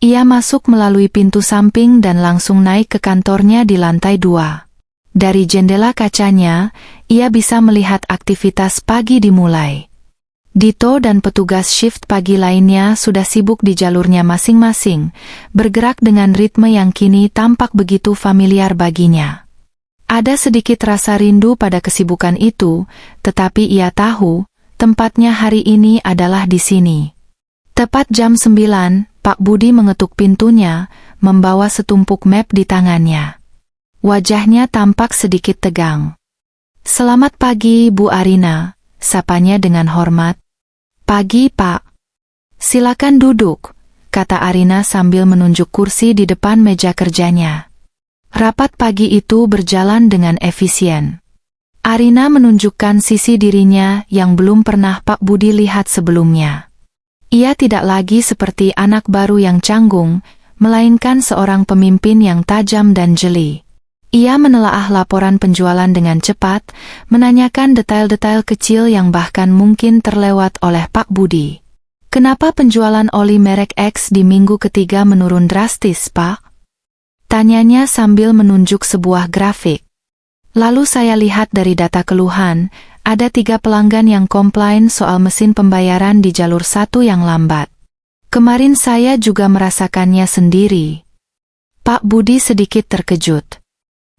Ia masuk melalui pintu samping dan langsung naik ke kantornya di lantai 2. Dari jendela kacanya, ia bisa melihat aktivitas pagi dimulai. Dito dan petugas shift pagi lainnya sudah sibuk di jalurnya masing-masing, bergerak dengan ritme yang kini tampak begitu familiar baginya. Ada sedikit rasa rindu pada kesibukan itu, tetapi ia tahu, tempatnya hari ini adalah di sini. Tepat jam 9, Pak Budi mengetuk pintunya, membawa setumpuk map di tangannya. Wajahnya tampak sedikit tegang. "Selamat pagi, Bu Arina," sapanya dengan hormat. "Pagi, Pak." "Silakan duduk," kata Arina sambil menunjuk kursi di depan meja kerjanya. Rapat pagi itu berjalan dengan efisien. Arina menunjukkan sisi dirinya yang belum pernah Pak Budi lihat sebelumnya. Ia tidak lagi seperti anak baru yang canggung, melainkan seorang pemimpin yang tajam dan jeli. Ia menelaah laporan penjualan dengan cepat, menanyakan detail-detail kecil yang bahkan mungkin terlewat oleh Pak Budi. "Kenapa penjualan oli merek X di minggu ketiga menurun drastis, Pak?" tanyanya sambil menunjuk sebuah grafik. "Lalu saya lihat dari data keluhan, ada 3 pelanggan yang komplain soal mesin pembayaran di jalur 1 yang lambat. Kemarin saya juga merasakannya sendiri." Pak Budi sedikit terkejut.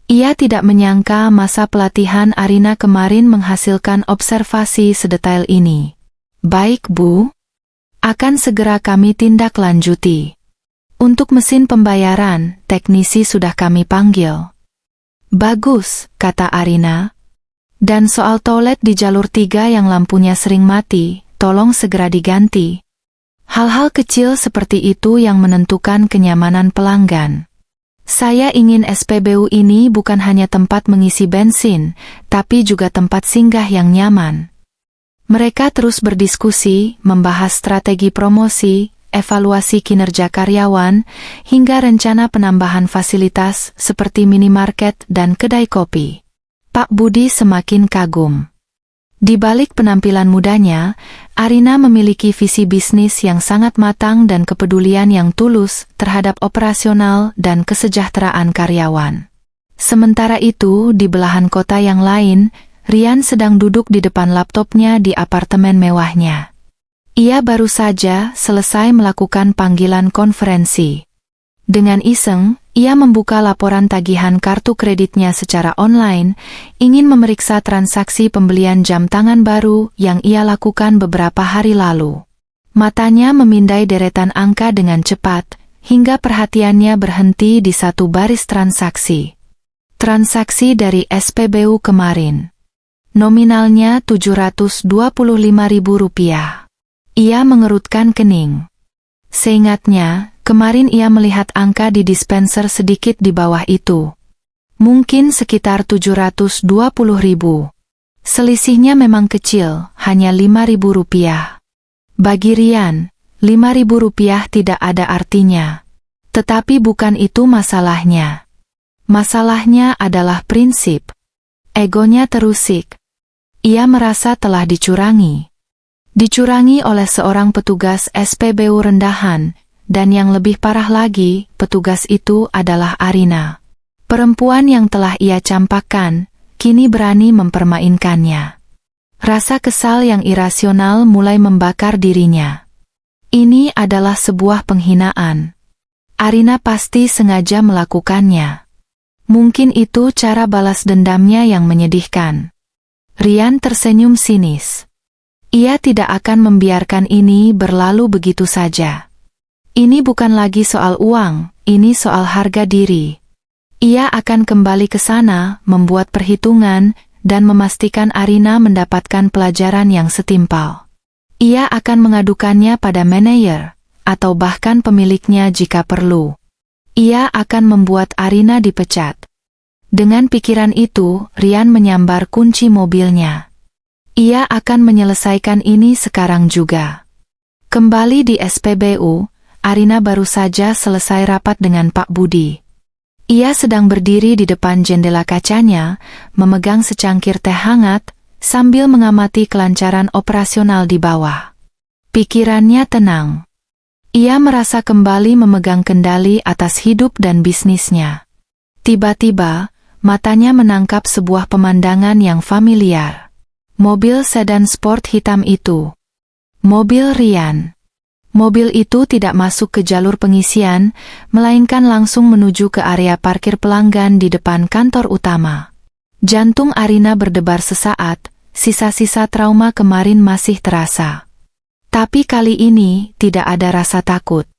Ia tidak menyangka masa pelatihan Arina kemarin menghasilkan observasi sedetail ini. "Baik, Bu. Akan segera kami tindak lanjuti. Untuk mesin pembayaran, teknisi sudah kami panggil." "Bagus," kata Arina. "Dan soal toilet di jalur 3 yang lampunya sering mati, tolong segera diganti." Hal-hal kecil seperti itu yang menentukan kenyamanan pelanggan. "Saya ingin SPBU ini bukan hanya tempat mengisi bensin, tapi juga tempat singgah yang nyaman." Mereka terus berdiskusi, membahas strategi promosi, evaluasi kinerja karyawan, hingga rencana penambahan fasilitas seperti minimarket dan kedai kopi. Pak Budi semakin kagum. Di balik penampilan mudanya, Arina memiliki visi bisnis yang sangat matang dan kepedulian yang tulus terhadap operasional dan kesejahteraan karyawan. Sementara itu, di belahan kota yang lain, Rian sedang duduk di depan laptopnya di apartemen mewahnya. Ia baru saja selesai melakukan panggilan konferensi. Dengan iseng, ia membuka laporan tagihan kartu kreditnya secara online, ingin memeriksa transaksi pembelian jam tangan baru yang ia lakukan beberapa hari lalu. Matanya memindai deretan angka dengan cepat, hingga perhatiannya berhenti di satu baris transaksi. Transaksi dari SPBU kemarin. Nominalnya Rp725.000. Ia mengerutkan kening. Seingatnya, kemarin ia melihat angka di dispenser sedikit di bawah itu. Mungkin sekitar 720.000. Selisihnya memang kecil, hanya Rp5.000. Bagi Rian, Rp5.000 tidak ada artinya. Tetapi bukan itu masalahnya. Masalahnya adalah prinsip. Egonya terusik. Ia merasa telah dicurangi. Dicurangi oleh seorang petugas SPBU rendahan, dan yang lebih parah lagi, petugas itu adalah Arina. Perempuan yang telah ia campakkan, kini berani mempermainkannya. Rasa kesal yang irasional mulai membakar dirinya. Ini adalah sebuah penghinaan. Arina pasti sengaja melakukannya. Mungkin itu cara balas dendamnya yang menyedihkan. Rian tersenyum sinis. Ia tidak akan membiarkan ini berlalu begitu saja. Ini bukan lagi soal uang, ini soal harga diri. Ia akan kembali ke sana, membuat perhitungan, dan memastikan Arina mendapatkan pelajaran yang setimpal. Ia akan mengadukannya pada manajer, atau bahkan pemiliknya jika perlu. Ia akan membuat Arina dipecat. Dengan pikiran itu, Rian menyambar kunci mobilnya. Ia akan menyelesaikan ini sekarang juga. Kembali di SPBU, Arina baru saja selesai rapat dengan Pak Budi. Ia sedang berdiri di depan jendela kacanya, memegang secangkir teh hangat, sambil mengamati kelancaran operasional di bawah. Pikirannya tenang. Ia merasa kembali memegang kendali atas hidup dan bisnisnya. Tiba-tiba, matanya menangkap sebuah pemandangan yang familiar. Mobil sedan sport hitam itu. Mobil Rian. Mobil itu tidak masuk ke jalur pengisian, melainkan langsung menuju ke area parkir pelanggan di depan kantor utama. Jantung Arina berdebar sesaat, sisa-sisa trauma kemarin masih terasa. Tapi kali ini tidak ada rasa takut.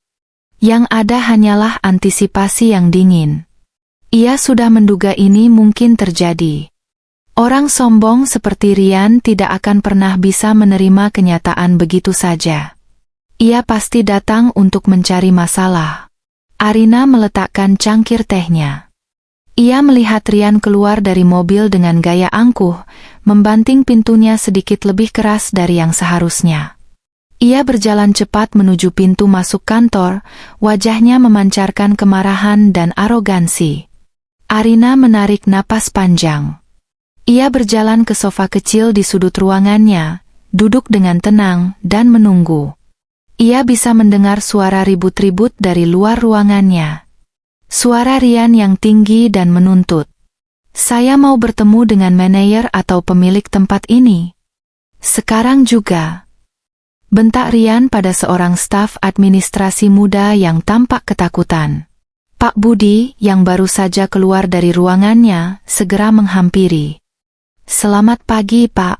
Yang ada hanyalah antisipasi yang dingin. Ia sudah menduga ini mungkin terjadi. Orang sombong seperti Rian tidak akan pernah bisa menerima kenyataan begitu saja. Ia pasti datang untuk mencari masalah. Arina meletakkan cangkir tehnya. Ia melihat Rian keluar dari mobil dengan gaya angkuh, membanting pintunya sedikit lebih keras dari yang seharusnya. Ia berjalan cepat menuju pintu masuk kantor, wajahnya memancarkan kemarahan dan arogansi. Arina menarik napas panjang. Ia berjalan ke sofa kecil di sudut ruangannya, duduk dengan tenang dan menunggu. Ia bisa mendengar suara ribut-ribut dari luar ruangannya. Suara Rian yang tinggi dan menuntut. Saya mau bertemu dengan manajer atau pemilik tempat ini. Sekarang juga. Bentak Rian pada seorang staf administrasi muda yang tampak ketakutan. Pak Budi, yang baru saja keluar dari ruangannya, segera menghampiri. Selamat pagi, Pak.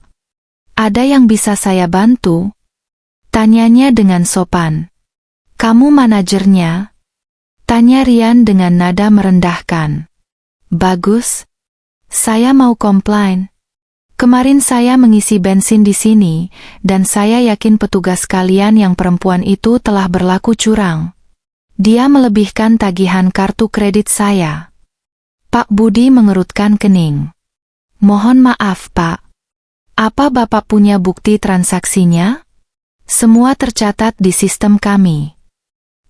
Ada yang bisa saya bantu? Tanyanya dengan sopan. Kamu manajernya? Tanya Rian dengan nada merendahkan. Bagus. Saya mau komplain. Kemarin saya mengisi bensin di sini, dan saya yakin petugas kalian yang perempuan itu telah berlaku curang. Dia melebihkan tagihan kartu kredit saya. Pak Budi mengerutkan kening. Mohon maaf, Pak. Apa Bapak punya bukti transaksinya? Semua tercatat di sistem kami.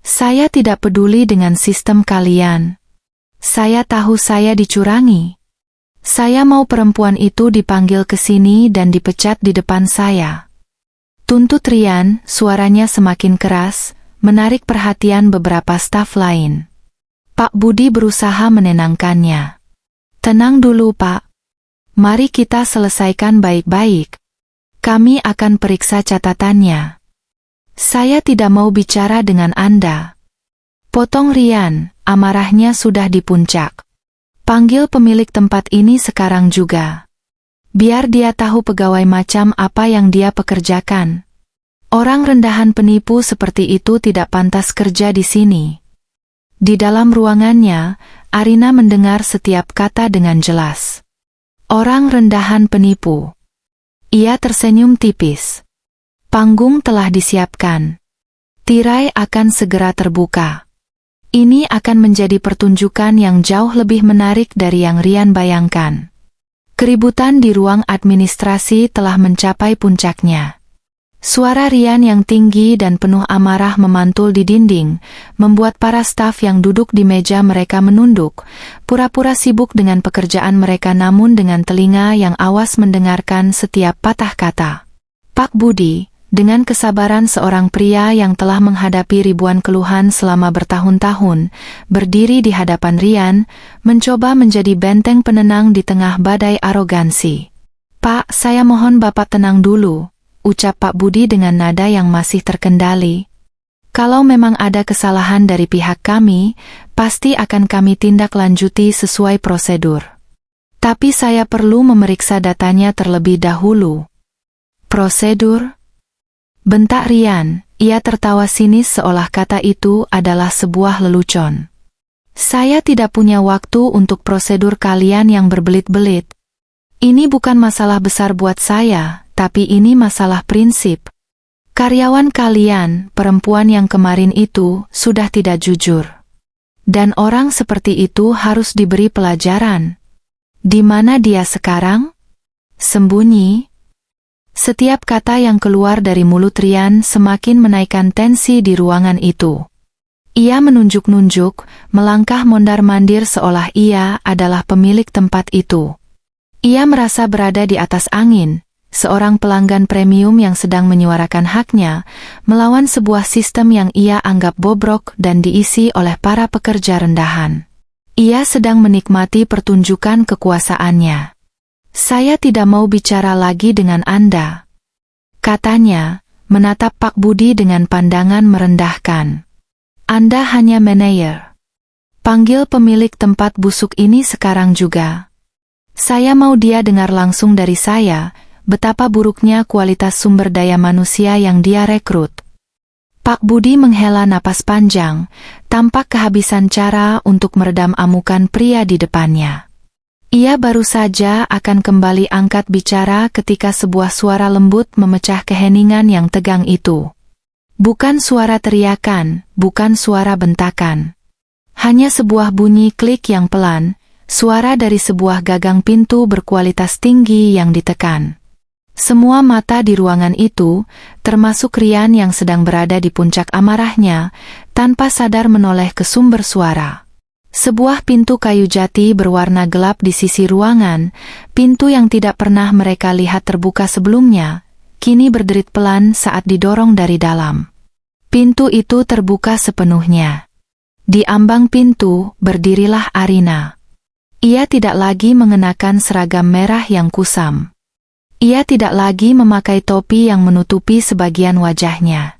Saya tidak peduli dengan sistem kalian. Saya tahu saya dicurangi. Saya mau perempuan itu dipanggil ke sini dan dipecat di depan saya. Tuntut Rian, suaranya semakin keras, menarik perhatian beberapa staf lain. Pak Budi berusaha menenangkannya. Tenang dulu, Pak. Mari kita selesaikan baik-baik. Kami akan periksa catatannya. Saya tidak mau bicara dengan Anda. Potong Rian, amarahnya sudah di puncak. Panggil pemilik tempat ini sekarang juga. Biar dia tahu pegawai macam apa yang dia pekerjakan. Orang rendahan penipu seperti itu tidak pantas kerja di sini. Di dalam ruangannya, Arina mendengar setiap kata dengan jelas. Orang rendahan penipu. Ia tersenyum tipis. Panggung telah disiapkan. Tirai akan segera terbuka. Ini akan menjadi pertunjukan yang jauh lebih menarik dari yang Rian bayangkan. Keributan di ruang administrasi telah mencapai puncaknya. Suara Rian yang tinggi dan penuh amarah memantul di dinding, membuat para staf yang duduk di meja mereka menunduk, pura-pura sibuk dengan pekerjaan mereka namun dengan telinga yang awas mendengarkan setiap patah kata. Pak Budi, dengan kesabaran seorang pria yang telah menghadapi ribuan keluhan selama bertahun-tahun, berdiri di hadapan Rian, mencoba menjadi benteng penenang di tengah badai arogansi. Pak, saya mohon Bapak tenang dulu, ucap Pak Budi dengan nada yang masih terkendali. Kalau memang ada kesalahan dari pihak kami, pasti akan kami tindak lanjuti sesuai prosedur. Tapi saya perlu memeriksa datanya terlebih dahulu. Prosedur? Bentak Rian, Ia tertawa sinis seolah kata itu adalah sebuah lelucon. Saya tidak punya waktu untuk prosedur kalian yang berbelit-belit. Ini bukan masalah besar buat saya, tapi ini masalah prinsip. Karyawan kalian, perempuan yang kemarin itu, sudah tidak jujur. Dan orang seperti itu harus diberi pelajaran. Di mana dia sekarang? Sembunyi. Setiap kata yang keluar dari mulut Rian semakin menaikkan tensi di ruangan itu. Ia menunjuk-nunjuk, melangkah mondar-mandir seolah ia adalah pemilik tempat itu. Ia merasa berada di atas angin, seorang pelanggan premium yang sedang menyuarakan haknya, melawan sebuah sistem yang ia anggap bobrok dan diisi oleh para pekerja rendahan. Ia sedang menikmati pertunjukan kekuasaannya. Saya tidak mau bicara lagi dengan Anda, katanya, menatap Pak Budi dengan pandangan merendahkan. Anda hanya manajer. Panggil pemilik tempat busuk ini sekarang juga. Saya mau dia dengar langsung dari saya, betapa buruknya kualitas sumber daya manusia yang dia rekrut. Pak Budi menghela napas panjang, tampak kehabisan cara untuk meredam amukan pria di depannya. Ia baru saja akan kembali angkat bicara ketika sebuah suara lembut memecah keheningan yang tegang itu. Bukan suara teriakan, bukan suara bentakan. Hanya sebuah bunyi klik yang pelan, suara dari sebuah gagang pintu berkualitas tinggi yang ditekan. Semua mata di ruangan itu, termasuk Rian yang sedang berada di puncak amarahnya, tanpa sadar menoleh ke sumber suara. Sebuah pintu kayu jati berwarna gelap di sisi ruangan, pintu yang tidak pernah mereka lihat terbuka sebelumnya, kini berderit pelan saat didorong dari dalam. Pintu itu terbuka sepenuhnya. Di ambang pintu, berdirilah Arina. Ia tidak lagi mengenakan seragam merah yang kusam. Ia tidak lagi memakai topi yang menutupi sebagian wajahnya.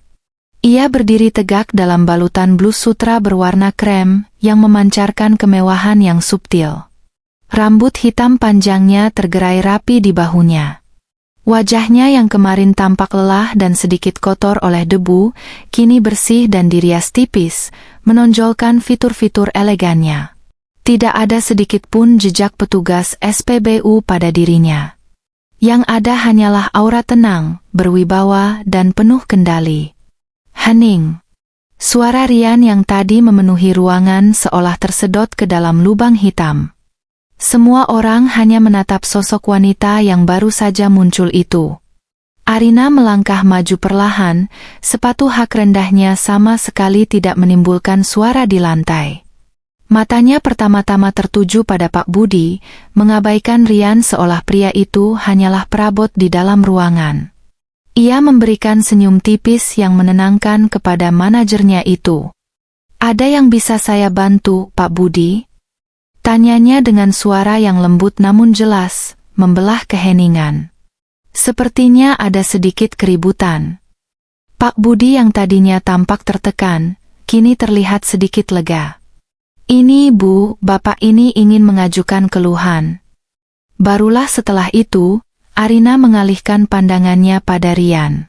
Ia berdiri tegak dalam balutan blus sutra berwarna krem yang memancarkan kemewahan yang subtil. Rambut hitam panjangnya tergerai rapi di bahunya. Wajahnya yang kemarin tampak lelah dan sedikit kotor oleh debu, kini bersih dan dirias tipis, menonjolkan fitur-fitur elegannya. Tidak ada sedikit pun jejak petugas SPBU pada dirinya. Yang ada hanyalah aura tenang, berwibawa dan penuh kendali. Hening. Suara Rian yang tadi memenuhi ruangan seolah tersedot ke dalam lubang hitam. Semua orang hanya menatap sosok wanita yang baru saja muncul itu. Arina melangkah maju perlahan, sepatu hak rendahnya sama sekali tidak menimbulkan suara di lantai. Matanya pertama-tama tertuju pada Pak Budi, mengabaikan Rian seolah pria itu hanyalah perabot di dalam ruangan. Ia memberikan senyum tipis yang menenangkan kepada manajernya itu. Ada yang bisa saya bantu, Pak Budi? Tanyanya dengan suara yang lembut namun jelas, membelah keheningan. Sepertinya ada sedikit keributan. Pak Budi yang tadinya tampak tertekan, kini terlihat sedikit lega. Ini Bu, Bapak ini ingin mengajukan keluhan. Barulah setelah itu, Arina mengalihkan pandangannya pada Rian.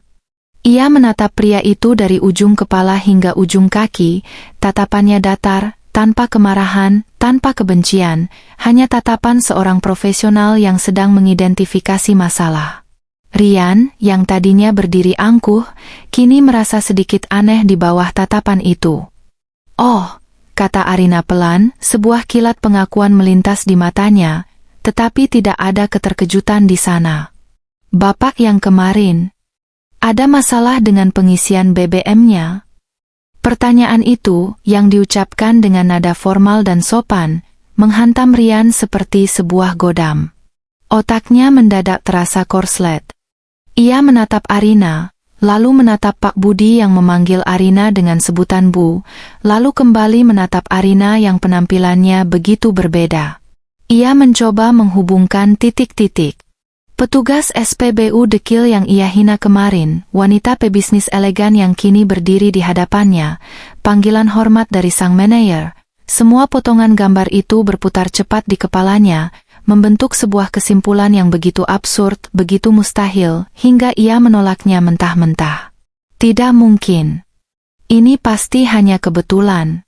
Ia menatap pria itu dari ujung kepala hingga ujung kaki, tatapannya datar, tanpa kemarahan, tanpa kebencian, hanya tatapan seorang profesional yang sedang mengidentifikasi masalah. Rian, yang tadinya berdiri angkuh, kini merasa sedikit aneh di bawah tatapan itu. Oh, kata Arina pelan, sebuah kilat pengakuan melintas di matanya, tetapi tidak ada keterkejutan di sana. Bapak yang kemarin, ada masalah dengan pengisian BBM-nya? Pertanyaan itu, yang diucapkan dengan nada formal dan sopan, menghantam Rian seperti sebuah godam. Otaknya mendadak terasa korslet. Ia menatap Arina, lalu menatap Pak Budi yang memanggil Arina dengan sebutan Bu, lalu kembali menatap Arina yang penampilannya begitu berbeda. Ia mencoba menghubungkan titik-titik. Petugas SPBU dekil yang ia hina kemarin, wanita pebisnis elegan yang kini berdiri di hadapannya, panggilan hormat dari sang manajer, semua potongan gambar itu berputar cepat di kepalanya, membentuk sebuah kesimpulan yang begitu absurd, begitu mustahil, hingga ia menolaknya mentah-mentah. Tidak mungkin. Ini pasti hanya kebetulan.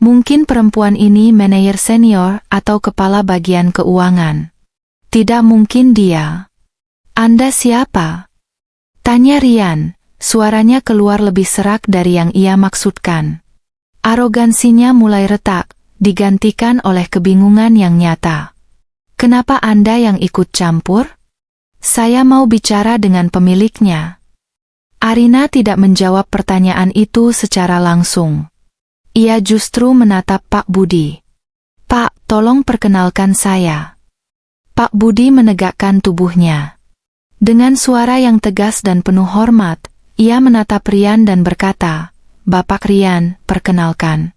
Mungkin perempuan ini manajer senior atau kepala bagian keuangan. Tidak mungkin dia. Anda siapa? Tanya Ryan, suaranya keluar lebih serak dari yang ia maksudkan. Arogansinya mulai retak, digantikan oleh kebingungan yang nyata. Kenapa Anda yang ikut campur? Saya mau bicara dengan pemiliknya. Arina tidak menjawab pertanyaan itu secara langsung. Ia justru menatap Pak Budi. Pak, tolong perkenalkan saya. Pak Budi menegakkan tubuhnya. Dengan suara yang tegas dan penuh hormat, ia menatap Ryan dan berkata, Bapak Ryan, perkenalkan.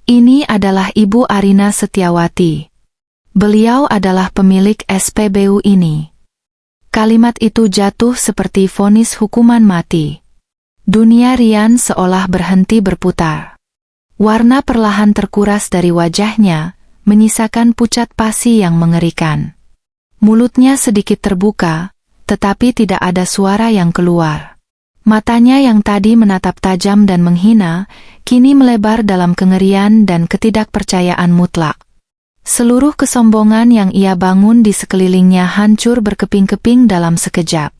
Ini adalah Ibu Arina Setiawati. Beliau adalah pemilik SPBU ini. Kalimat itu jatuh seperti vonis hukuman mati. Dunia Ryan seolah berhenti berputar. Warna perlahan terkuras dari wajahnya, menyisakan pucat pasi yang mengerikan. Mulutnya sedikit terbuka, tetapi tidak ada suara yang keluar. Matanya yang tadi menatap tajam dan menghina, kini melebar dalam kengerian dan ketidakpercayaan mutlak. Seluruh kesombongan yang ia bangun di sekelilingnya hancur berkeping-keping dalam sekejap.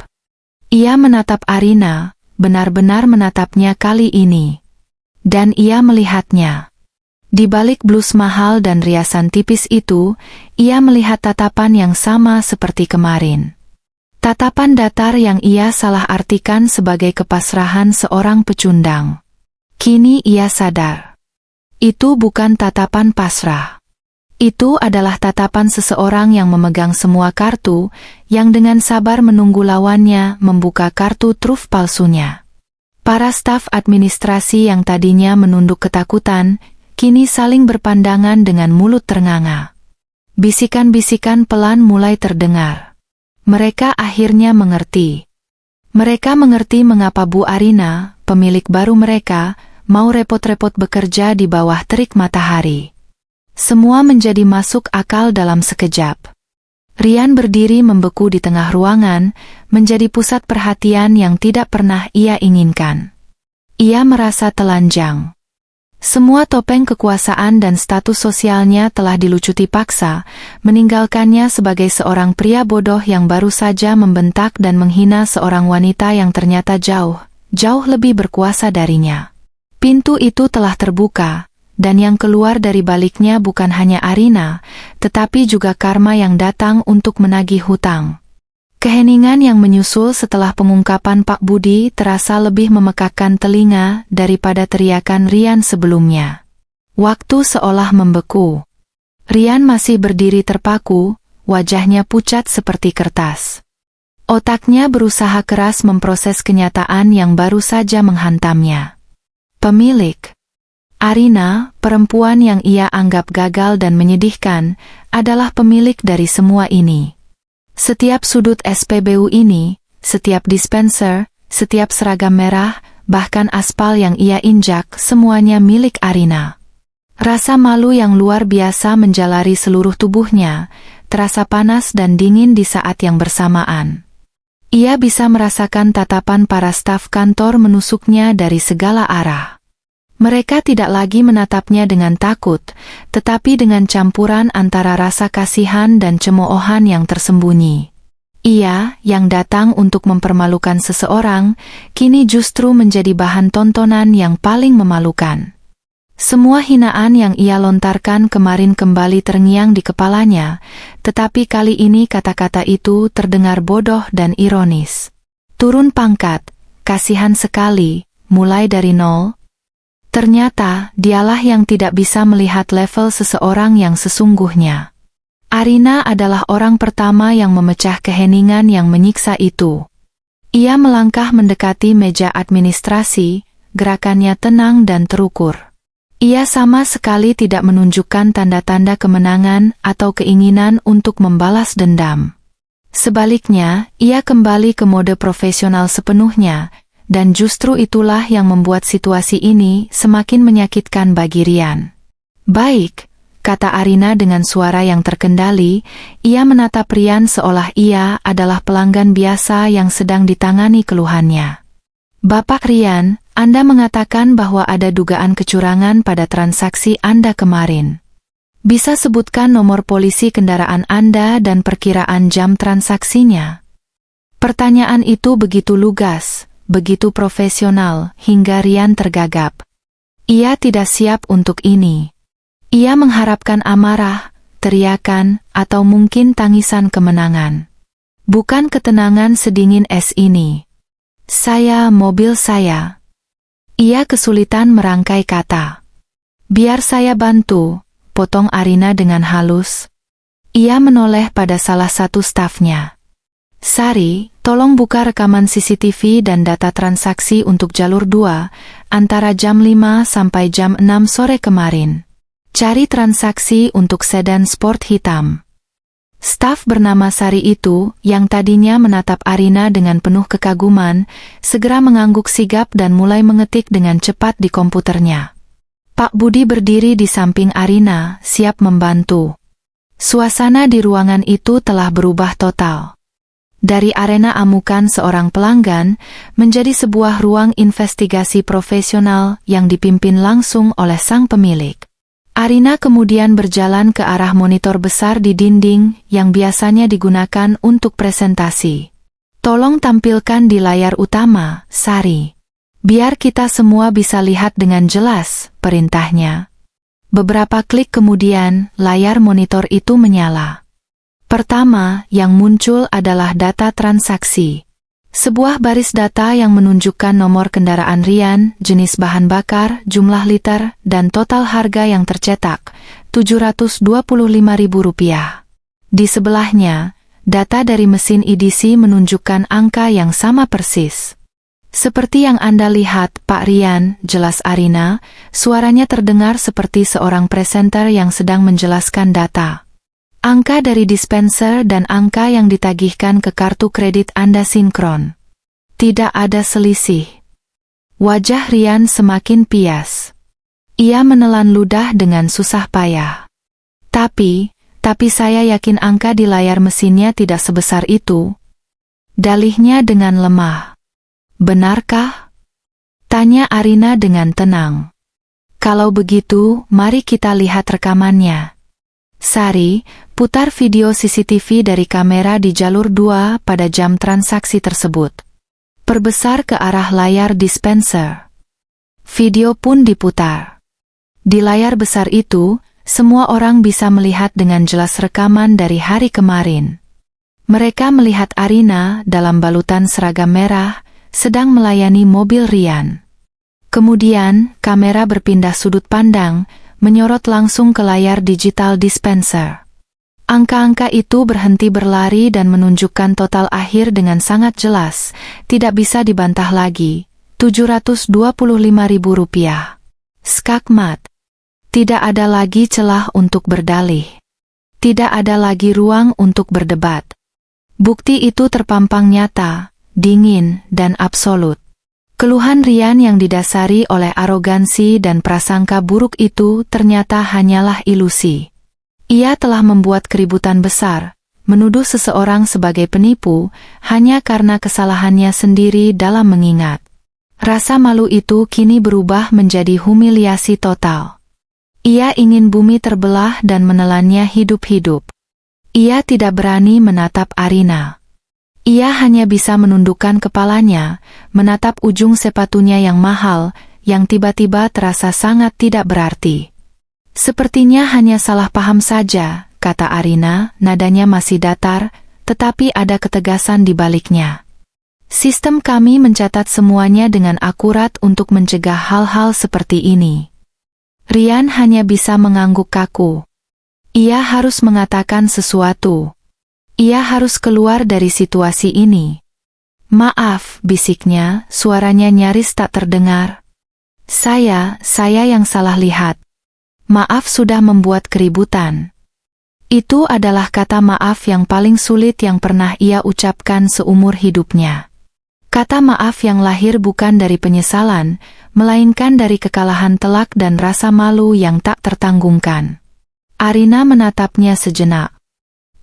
Ia menatap Arina, benar-benar menatapnya kali ini. Dan ia melihatnya. Di balik blus mahal dan riasan tipis itu, ia melihat tatapan yang sama seperti kemarin. Tatapan datar yang ia salah artikan sebagai kepasrahan seorang pecundang. Kini ia sadar. Itu bukan tatapan pasrah. Itu adalah tatapan seseorang yang memegang semua kartu, yang dengan sabar menunggu lawannya membuka kartu truf palsunya. Para staf administrasi yang tadinya menunduk ketakutan, kini saling berpandangan dengan mulut ternganga. Bisikan-bisikan pelan mulai terdengar. Mereka akhirnya mengerti. Mereka mengerti mengapa Bu Arina, pemilik baru mereka, mau repot-repot bekerja di bawah terik matahari. Semua menjadi masuk akal dalam sekejap. Ryan berdiri membeku di tengah ruangan, menjadi pusat perhatian yang tidak pernah ia inginkan. Ia merasa telanjang. Semua topeng kekuasaan dan status sosialnya telah dilucuti paksa, meninggalkannya sebagai seorang pria bodoh yang baru saja membentak dan menghina seorang wanita yang ternyata jauh lebih berkuasa darinya. Pintu itu telah terbuka, dan yang keluar dari baliknya bukan hanya Arina, tetapi juga karma yang datang untuk menagih hutang. Keheningan yang menyusul setelah pengungkapan Pak Budi terasa lebih memekakkan telinga daripada teriakan Ryan sebelumnya. Waktu seolah membeku. Ryan masih berdiri terpaku, wajahnya pucat seperti kertas. Otaknya berusaha keras memproses kenyataan yang baru saja menghantamnya. Pemilik Arina, perempuan yang ia anggap gagal dan menyedihkan, adalah pemilik dari semua ini. Setiap sudut SPBU ini, setiap dispenser, setiap seragam merah, bahkan aspal yang ia injak, semuanya milik Arina. Rasa malu yang luar biasa menjalari seluruh tubuhnya, terasa panas dan dingin di saat yang bersamaan. Ia bisa merasakan tatapan para staf kantor menusuknya dari segala arah. Mereka tidak lagi menatapnya dengan takut, tetapi dengan campuran antara rasa kasihan dan cemoohan yang tersembunyi. Ia, yang datang untuk mempermalukan seseorang, kini justru menjadi bahan tontonan yang paling memalukan. Semua hinaan yang ia lontarkan kemarin kembali terngiang di kepalanya, tetapi kali ini kata-kata itu terdengar bodoh dan ironis. Turun pangkat, kasihan sekali, mulai dari nol. Ternyata, dialah yang tidak bisa melihat level seseorang yang sesungguhnya. Arina adalah orang pertama yang memecah keheningan yang menyiksa itu. Ia melangkah mendekati meja administrasi, gerakannya tenang dan terukur. Ia sama sekali tidak menunjukkan tanda-tanda kemenangan atau keinginan untuk membalas dendam. Sebaliknya, ia kembali ke mode profesional sepenuhnya, dan justru itulah yang membuat situasi ini semakin menyakitkan bagi Ryan. Baik, kata Arina dengan suara yang terkendali, ia menatap Ryan seolah ia adalah pelanggan biasa yang sedang ditangani keluhannya. Bapak Rian, Anda mengatakan bahwa ada dugaan kecurangan pada transaksi Anda kemarin. Bisa sebutkan nomor polisi kendaraan Anda dan perkiraan jam transaksinya? Pertanyaan itu begitu lugas, begitu profesional, hingga Rian tergagap. Ia tidak siap untuk ini. Ia mengharapkan amarah, teriakan, atau mungkin tangisan kemenangan. Bukan ketenangan sedingin es ini. Mobil saya. Ia kesulitan merangkai kata. Biar saya bantu, potong Arina dengan halus. Ia menoleh pada salah satu stafnya. Sari, tolong buka rekaman CCTV dan data transaksi untuk jalur 2, antara jam 5 sampai jam 6 sore kemarin. Cari transaksi untuk sedan sport hitam. Staf bernama Sari itu, yang tadinya menatap Arina dengan penuh kekaguman, segera mengangguk sigap dan mulai mengetik dengan cepat di komputernya. Pak Budi berdiri di samping Arina, siap membantu. Suasana di ruangan itu telah berubah total. Dari arena amukan seorang pelanggan, menjadi sebuah ruang investigasi profesional yang dipimpin langsung oleh sang pemilik. Arina kemudian berjalan ke arah monitor besar di dinding yang biasanya digunakan untuk presentasi. Tolong tampilkan di layar utama, Sari. Biar kita semua bisa lihat dengan jelas, perintahnya. Beberapa klik kemudian, layar monitor itu menyala. Pertama, yang muncul adalah data transaksi. Sebuah baris data yang menunjukkan nomor kendaraan Rian, jenis bahan bakar, jumlah liter, dan total harga yang tercetak, Rp725.000. Di sebelahnya, data dari mesin EDC menunjukkan angka yang sama persis. Seperti yang Anda lihat, Pak Rian, jelas Arina, suaranya terdengar seperti seorang presenter yang sedang menjelaskan data. Angka dari dispenser dan angka yang ditagihkan ke kartu kredit Anda sinkron. Tidak ada selisih. Wajah Rian semakin pias. Ia menelan ludah dengan susah payah. Tapi saya yakin angka di layar mesinnya tidak sebesar itu. Dalihnya dengan lemah. Benarkah? Tanya Arina dengan tenang. Kalau begitu, mari kita lihat rekamannya. Sari, putar video CCTV dari kamera di jalur 2 pada jam transaksi tersebut. Perbesar ke arah layar dispenser. Video pun diputar. Di layar besar itu, semua orang bisa melihat dengan jelas rekaman dari hari kemarin. Mereka melihat Arina dalam balutan seragam merah, sedang melayani mobil Rian. Kemudian, kamera berpindah sudut pandang, menyorot langsung ke layar digital dispenser. Angka-angka itu berhenti berlari dan menunjukkan total akhir dengan sangat jelas, tidak bisa dibantah lagi, Rp725.000. Skakmat. Tidak ada lagi celah untuk berdalih. Tidak ada lagi ruang untuk berdebat. Bukti itu terpampang nyata, dingin, dan absolut. Keluhan Rian yang didasari oleh arogansi dan prasangka buruk itu ternyata hanyalah ilusi. Ia telah membuat keributan besar, menuduh seseorang sebagai penipu, hanya karena kesalahannya sendiri dalam mengingat. Rasa malu itu kini berubah menjadi humiliasi total. Ia ingin bumi terbelah dan menelannya hidup-hidup. Ia tidak berani menatap Arina. Ia hanya bisa menundukkan kepalanya, menatap ujung sepatunya yang mahal, yang tiba-tiba terasa sangat tidak berarti. Sepertinya hanya salah paham saja, kata Arina, nadanya masih datar, tetapi ada ketegasan di baliknya. Sistem kami mencatat semuanya dengan akurat untuk mencegah hal-hal seperti ini. Rian hanya bisa mengangguk kaku. Ia harus mengatakan sesuatu. Ia harus keluar dari situasi ini. Maaf, bisiknya, suaranya nyaris tak terdengar. Saya yang salah lihat. Maaf sudah membuat keributan. Itu adalah kata maaf yang paling sulit yang pernah ia ucapkan seumur hidupnya. Kata maaf yang lahir bukan dari penyesalan, melainkan dari kekalahan telak dan rasa malu yang tak tertanggungkan. Arina menatapnya sejenak.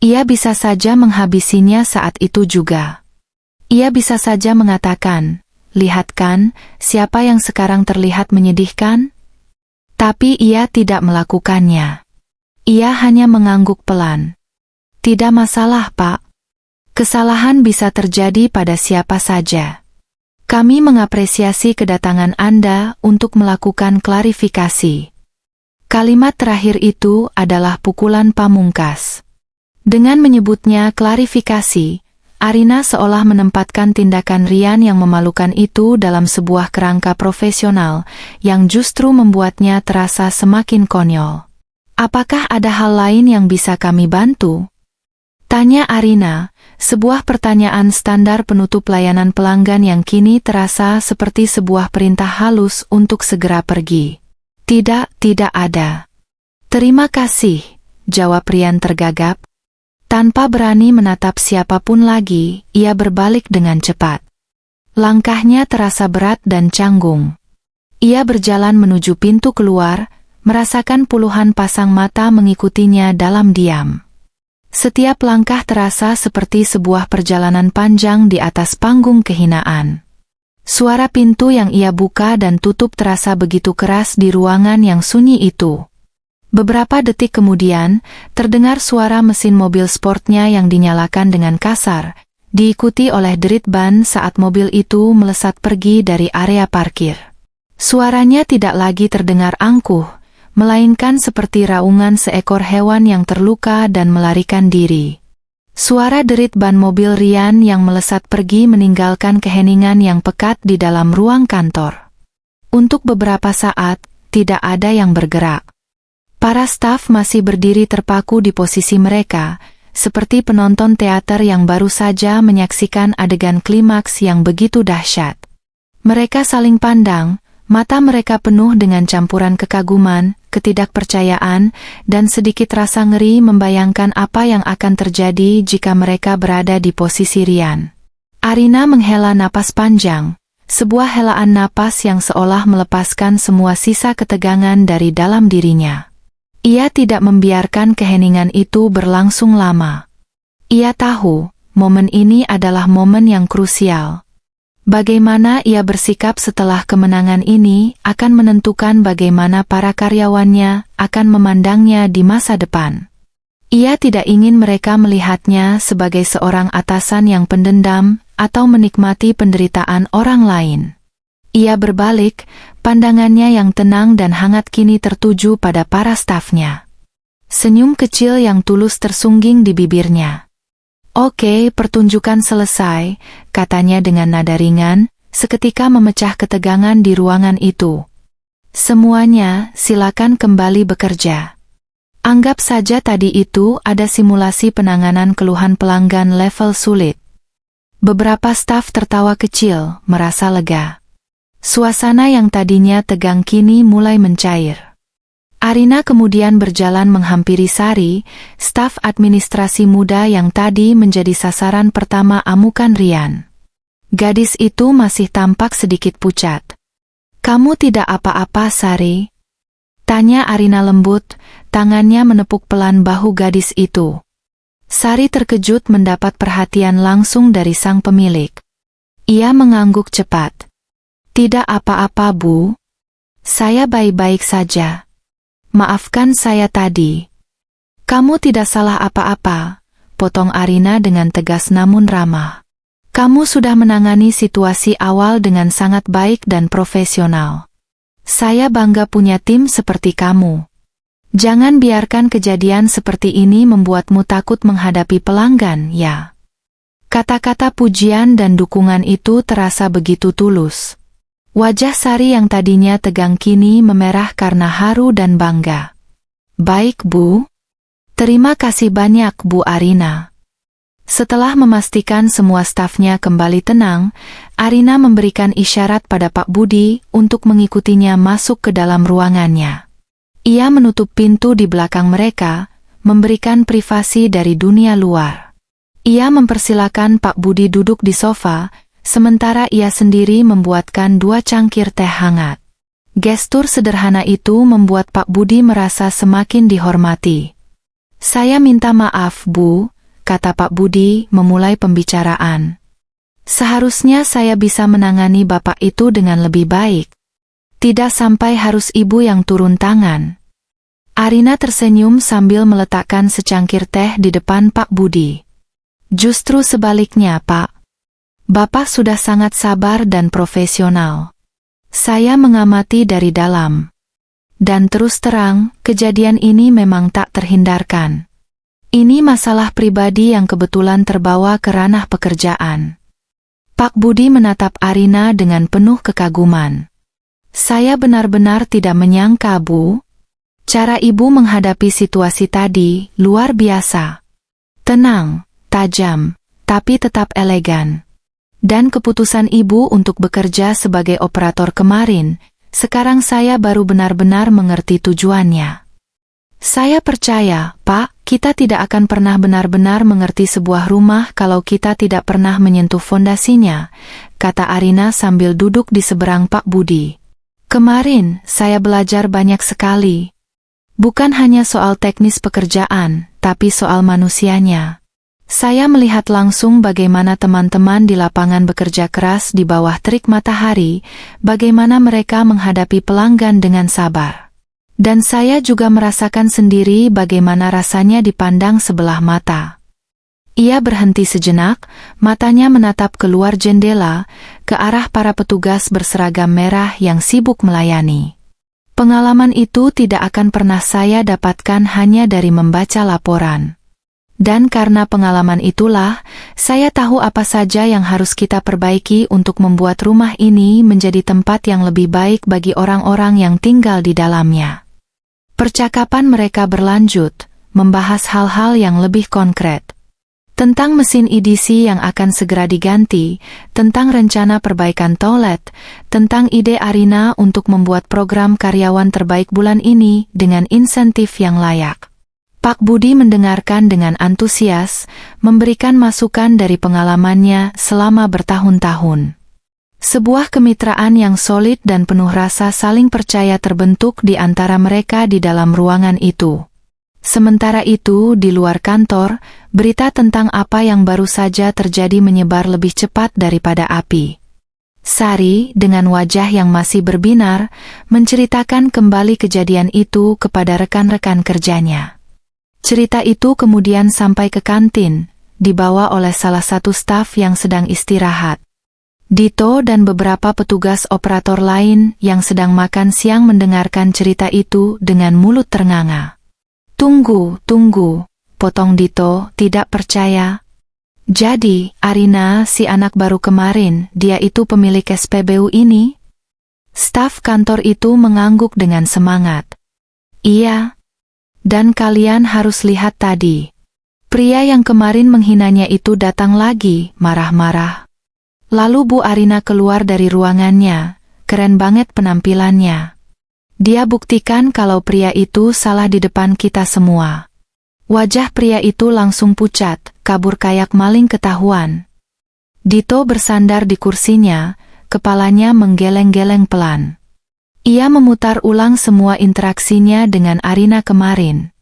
Ia bisa saja menghabisinya saat itu juga. Ia bisa saja mengatakan, lihat kan, siapa yang sekarang terlihat menyedihkan? Tapi ia tidak melakukannya. Ia hanya mengangguk pelan. Tidak masalah, Pak. Kesalahan bisa terjadi pada siapa saja. Kami mengapresiasi kedatangan Anda untuk melakukan klarifikasi. Kalimat terakhir itu adalah pukulan pamungkas. Dengan menyebutnya klarifikasi, Arina seolah menempatkan tindakan Rian yang memalukan itu dalam sebuah kerangka profesional yang justru membuatnya terasa semakin konyol. Apakah ada hal lain yang bisa kami bantu? Tanya Arina, sebuah pertanyaan standar penutup layanan pelanggan yang kini terasa seperti sebuah perintah halus untuk segera pergi. Tidak ada. Terima kasih, jawab Rian tergagap. Tanpa berani menatap siapapun lagi, ia berbalik dengan cepat. Langkahnya terasa berat dan canggung. Ia berjalan menuju pintu keluar, merasakan puluhan pasang mata mengikutinya dalam diam. Setiap langkah terasa seperti sebuah perjalanan panjang di atas panggung kehinaan. Suara pintu yang ia buka dan tutup terasa begitu keras di ruangan yang sunyi itu. Beberapa detik kemudian, terdengar suara mesin mobil sportnya yang dinyalakan dengan kasar, diikuti oleh derit ban saat mobil itu melesat pergi dari area parkir. Suaranya tidak lagi terdengar angkuh, melainkan seperti raungan seekor hewan yang terluka dan melarikan diri. Suara derit ban mobil Rian yang melesat pergi meninggalkan keheningan yang pekat di dalam ruang kantor. Untuk beberapa saat, tidak ada yang bergerak. Para staf masih berdiri terpaku di posisi mereka, seperti penonton teater yang baru saja menyaksikan adegan klimaks yang begitu dahsyat. Mereka saling pandang, mata mereka penuh dengan campuran kekaguman, ketidakpercayaan, dan sedikit rasa ngeri membayangkan apa yang akan terjadi jika mereka berada di posisi Rian. Arina menghela napas panjang, sebuah helaan napas yang seolah melepaskan semua sisa ketegangan dari dalam dirinya. Ia tidak membiarkan keheningan itu berlangsung lama. Ia tahu, momen ini adalah momen yang krusial. Bagaimana ia bersikap setelah kemenangan ini akan menentukan bagaimana para karyawannya akan memandangnya di masa depan. Ia tidak ingin mereka melihatnya sebagai seorang atasan yang pendendam atau menikmati penderitaan orang lain. Ia berbalik, pandangannya yang tenang dan hangat kini tertuju pada para stafnya. Senyum kecil yang tulus tersungging di bibirnya. Oke, pertunjukan selesai, katanya dengan nada ringan, seketika memecah ketegangan di ruangan itu. Semuanya, silakan kembali bekerja. Anggap saja tadi itu ada simulasi penanganan keluhan pelanggan level sulit. Beberapa staf tertawa kecil, merasa lega. Suasana yang tadinya tegang kini mulai mencair. Arina kemudian berjalan menghampiri Sari, staf administrasi muda yang tadi menjadi sasaran pertama amukan Rian. Gadis itu masih tampak sedikit pucat. "Kamu tidak apa-apa, Sari?" tanya Arina lembut, tangannya menepuk pelan bahu gadis itu. Sari terkejut mendapat perhatian langsung dari sang pemilik. Ia mengangguk cepat. "Tidak apa-apa, Bu. Saya baik-baik saja. Maafkan saya tadi." "Kamu tidak salah apa-apa," potong Arina dengan tegas namun ramah. "Kamu sudah menangani situasi awal dengan sangat baik dan profesional. Saya bangga punya tim seperti kamu. Jangan biarkan kejadian seperti ini membuatmu takut menghadapi pelanggan, ya." Kata-kata pujian dan dukungan itu terasa begitu tulus. Wajah Sari yang tadinya tegang kini memerah karena haru dan bangga. "Baik, Bu. Terima kasih banyak, Bu Arina." Setelah memastikan semua stafnya kembali tenang, Arina memberikan isyarat pada Pak Budi untuk mengikutinya masuk ke dalam ruangannya. Ia menutup pintu di belakang mereka, memberikan privasi dari dunia luar. Ia mempersilakan Pak Budi duduk di sofa, sementara ia sendiri membuatkan 2 cangkir teh hangat. Gestur sederhana itu membuat Pak Budi merasa semakin dihormati. "Saya minta maaf, Bu," kata Pak Budi memulai pembicaraan. Seharusnya saya bisa menangani bapak itu dengan lebih baik. Tidak sampai harus ibu yang turun tangan. Arina tersenyum sambil meletakkan secangkir teh di depan Pak Budi. Justru sebaliknya, Pak. Bapak sudah sangat sabar dan profesional. Saya mengamati dari dalam. Dan terus terang, kejadian ini memang tak terhindarkan. Ini masalah pribadi yang kebetulan terbawa ke ranah pekerjaan. Pak Budi menatap Arina dengan penuh kekaguman. Saya benar-benar tidak menyangka, Bu. Cara Ibu menghadapi situasi tadi luar biasa. Tenang, tajam, tapi tetap elegan. Dan keputusan Ibu untuk bekerja sebagai operator kemarin, sekarang saya baru benar-benar mengerti tujuannya. Saya percaya, Pak, kita tidak akan pernah benar-benar mengerti sebuah rumah kalau kita tidak pernah menyentuh fondasinya, kata Arina sambil duduk di seberang Pak Budi. Kemarin, saya belajar banyak sekali. Bukan hanya soal teknis pekerjaan, tapi soal manusianya. Saya melihat langsung bagaimana teman-teman di lapangan bekerja keras di bawah terik matahari, bagaimana mereka menghadapi pelanggan dengan sabar. Dan saya juga merasakan sendiri bagaimana rasanya dipandang sebelah mata. Ia berhenti sejenak, matanya menatap keluar jendela, ke arah para petugas berseragam merah yang sibuk melayani. Pengalaman itu tidak akan pernah saya dapatkan hanya dari membaca laporan. Dan karena pengalaman itulah, saya tahu apa saja yang harus kita perbaiki untuk membuat rumah ini menjadi tempat yang lebih baik bagi orang-orang yang tinggal di dalamnya. Percakapan mereka berlanjut, membahas hal-hal yang lebih konkret. Tentang mesin EDC yang akan segera diganti, tentang rencana perbaikan toilet, tentang ide Arina untuk membuat program karyawan terbaik bulan ini dengan insentif yang layak. Pak Budi mendengarkan dengan antusias, memberikan masukan dari pengalamannya selama bertahun-tahun. Sebuah kemitraan yang solid dan penuh rasa saling percaya terbentuk di antara mereka di dalam ruangan itu. Sementara itu, di luar kantor, berita tentang apa yang baru saja terjadi menyebar lebih cepat daripada api. Sari, dengan wajah yang masih berbinar, menceritakan kembali kejadian itu kepada rekan-rekan kerjanya. Cerita itu kemudian sampai ke kantin, dibawa oleh salah satu staf yang sedang istirahat. Dito dan beberapa petugas operator lain yang sedang makan siang mendengarkan cerita itu dengan mulut ternganga. Tunggu, potong Dito, tidak percaya. Jadi, Arina, si anak baru kemarin, dia itu pemilik SPBU ini? Staf kantor itu mengangguk dengan semangat. Iya. Dan kalian harus lihat tadi. Pria yang kemarin menghinanya itu datang lagi, marah-marah. Lalu Bu Arina keluar dari ruangannya, keren banget penampilannya. Dia buktikan kalau pria itu salah di depan kita semua. Wajah pria itu langsung pucat, kabur kayak maling ketahuan. Dito bersandar di kursinya, kepalanya menggeleng-geleng pelan. Ia memutar ulang semua interaksinya dengan Arina kemarin.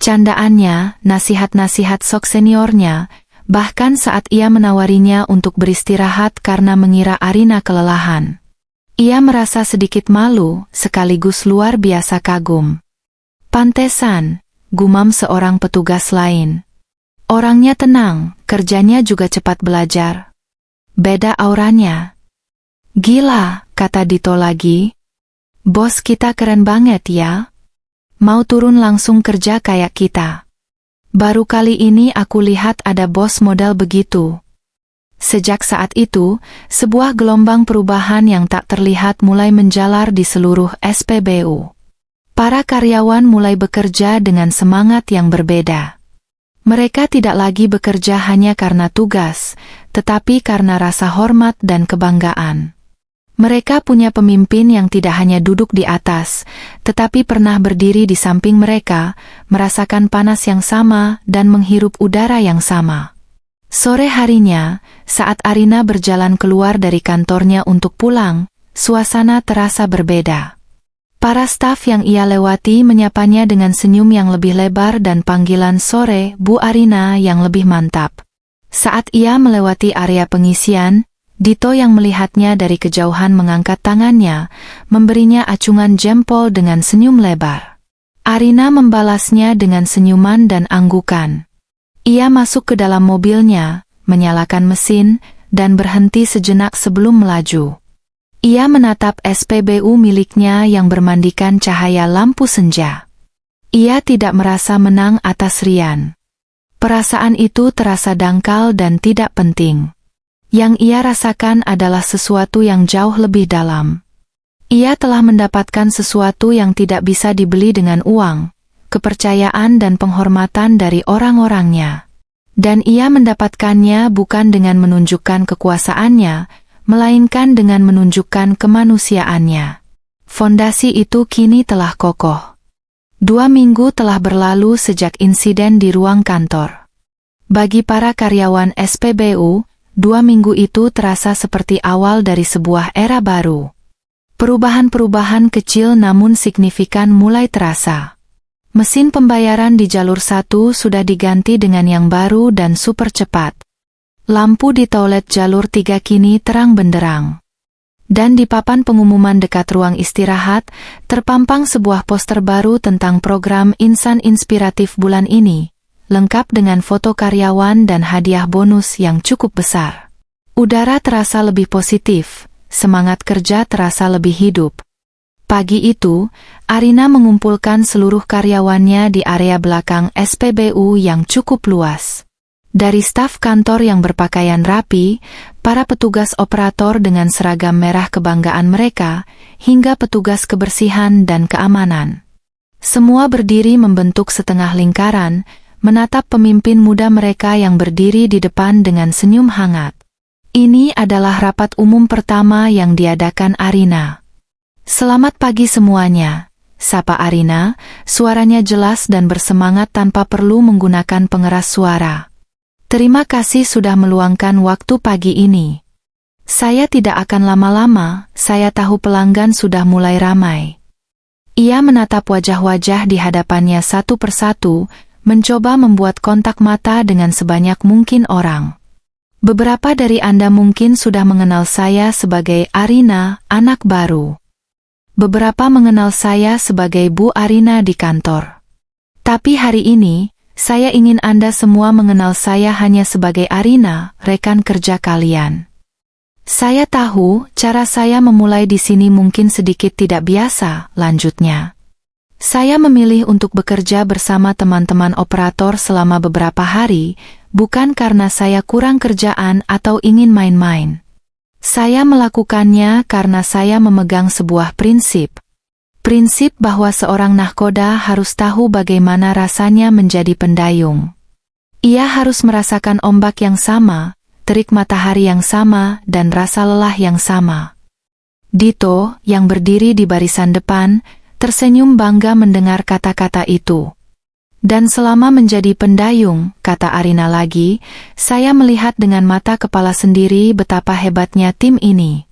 Candaannya, nasihat-nasihat sok seniornya, bahkan saat ia menawarinya untuk beristirahat karena mengira Arina kelelahan. Ia merasa sedikit malu, sekaligus luar biasa kagum. Pantesan, gumam seorang petugas lain. Orangnya tenang, kerjanya juga cepat belajar. Beda auranya. Gila, kata Dito lagi. Bos kita keren banget ya. Mau turun langsung kerja kayak kita. Baru kali ini aku lihat ada bos modal begitu. Sejak saat itu, sebuah gelombang perubahan yang tak terlihat mulai menjalar di seluruh SPBU. Para karyawan mulai bekerja dengan semangat yang berbeda. Mereka tidak lagi bekerja hanya karena tugas, tetapi karena rasa hormat dan kebanggaan. Mereka punya pemimpin yang tidak hanya duduk di atas, tetapi pernah berdiri di samping mereka, merasakan panas yang sama dan menghirup udara yang sama. Sore harinya, saat Arina berjalan keluar dari kantornya untuk pulang, suasana terasa berbeda. Para staf yang ia lewati menyapanya dengan senyum yang lebih lebar dan panggilan sore Bu Arina yang lebih mantap. Saat ia melewati area pengisian, Dito yang melihatnya dari kejauhan mengangkat tangannya, memberinya acungan jempol dengan senyum lebar. Arina membalasnya dengan senyuman dan anggukan. Ia masuk ke dalam mobilnya, menyalakan mesin, dan berhenti sejenak sebelum melaju. Ia menatap SPBU miliknya yang bermandikan cahaya lampu senja. Ia tidak merasa menang atas Rian. Perasaan itu terasa dangkal dan tidak penting. Yang ia rasakan adalah sesuatu yang jauh lebih dalam. Ia telah mendapatkan sesuatu yang tidak bisa dibeli dengan uang, kepercayaan dan penghormatan dari orang-orangnya. Dan ia mendapatkannya bukan dengan menunjukkan kekuasaannya, melainkan dengan menunjukkan kemanusiaannya. Fondasi itu kini telah kokoh. 2 minggu telah berlalu sejak insiden di ruang kantor. Bagi para karyawan SPBU, 2 minggu itu terasa seperti awal dari sebuah era baru. Perubahan-perubahan kecil namun signifikan mulai terasa. Mesin pembayaran di jalur 1 sudah diganti dengan yang baru dan super cepat. Lampu di toilet jalur 3 kini terang benderang. Dan di papan pengumuman dekat ruang istirahat, terpampang sebuah poster baru tentang program Insan Inspiratif bulan ini, lengkap dengan foto karyawan dan hadiah bonus yang cukup besar. Udara terasa lebih positif, semangat kerja terasa lebih hidup. Pagi itu, Arina mengumpulkan seluruh karyawannya di area belakang SPBU yang cukup luas. Dari staf kantor yang berpakaian rapi, para petugas operator dengan seragam merah kebanggaan mereka, hingga petugas kebersihan dan keamanan. Semua berdiri membentuk setengah lingkaran, menatap pemimpin muda mereka yang berdiri di depan dengan senyum hangat. Ini adalah rapat umum pertama yang diadakan Arina. "Selamat pagi semuanya," sapa Arina, suaranya jelas dan bersemangat tanpa perlu menggunakan pengeras suara. "Terima kasih sudah meluangkan waktu pagi ini. Saya tidak akan lama-lama, saya tahu pelanggan sudah mulai ramai." Ia menatap wajah-wajah di hadapannya satu persatu, mencoba membuat kontak mata dengan sebanyak mungkin orang. "Beberapa dari Anda mungkin sudah mengenal saya sebagai Arina, anak baru. Beberapa mengenal saya sebagai Bu Arina di kantor. Tapi hari ini, saya ingin Anda semua mengenal saya hanya sebagai Arina, rekan kerja kalian. Saya tahu, cara saya memulai di sini mungkin sedikit tidak biasa," lanjutnya. "Saya memilih untuk bekerja bersama teman-teman operator selama beberapa hari, bukan karena saya kurang kerjaan atau ingin main-main. Saya melakukannya karena saya memegang sebuah prinsip. Prinsip bahwa seorang nahkoda harus tahu bagaimana rasanya menjadi pendayung. Ia harus merasakan ombak yang sama, terik matahari yang sama, dan rasa lelah yang sama." Dito, yang berdiri di barisan depan, tersenyum bangga mendengar kata-kata itu. "Dan selama menjadi pendayung," kata Arina lagi, "saya melihat dengan mata kepala sendiri betapa hebatnya tim ini.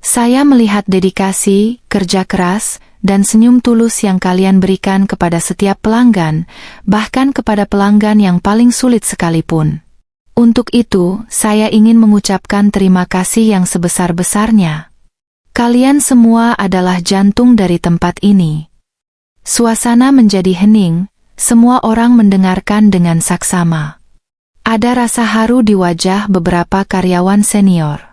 Saya melihat dedikasi, kerja keras, dan senyum tulus yang kalian berikan kepada setiap pelanggan, bahkan kepada pelanggan yang paling sulit sekalipun. Untuk itu, saya ingin mengucapkan terima kasih yang sebesar-besarnya. Kalian semua adalah jantung dari tempat ini." Suasana menjadi hening. Semua orang mendengarkan dengan saksama. Ada rasa haru di wajah beberapa karyawan senior.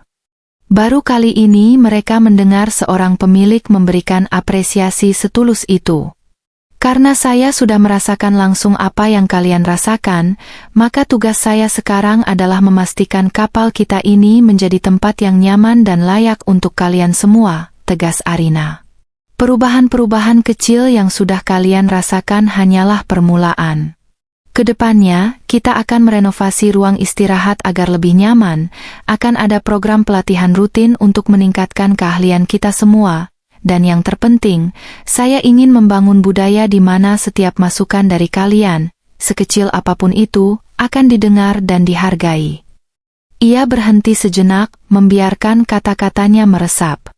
Baru kali ini mereka mendengar seorang pemilik memberikan apresiasi setulus itu. "Karena saya sudah merasakan langsung apa yang kalian rasakan, maka tugas saya sekarang adalah memastikan kapal kita ini menjadi tempat yang nyaman dan layak untuk kalian semua," tegas Arina. "Perubahan-perubahan kecil yang sudah kalian rasakan hanyalah permulaan. Kedepannya, kita akan merenovasi ruang istirahat agar lebih nyaman, akan ada program pelatihan rutin untuk meningkatkan keahlian kita semua, dan yang terpenting, saya ingin membangun budaya di mana setiap masukan dari kalian, sekecil apapun itu, akan didengar dan dihargai." Ia berhenti sejenak, membiarkan kata-katanya meresap.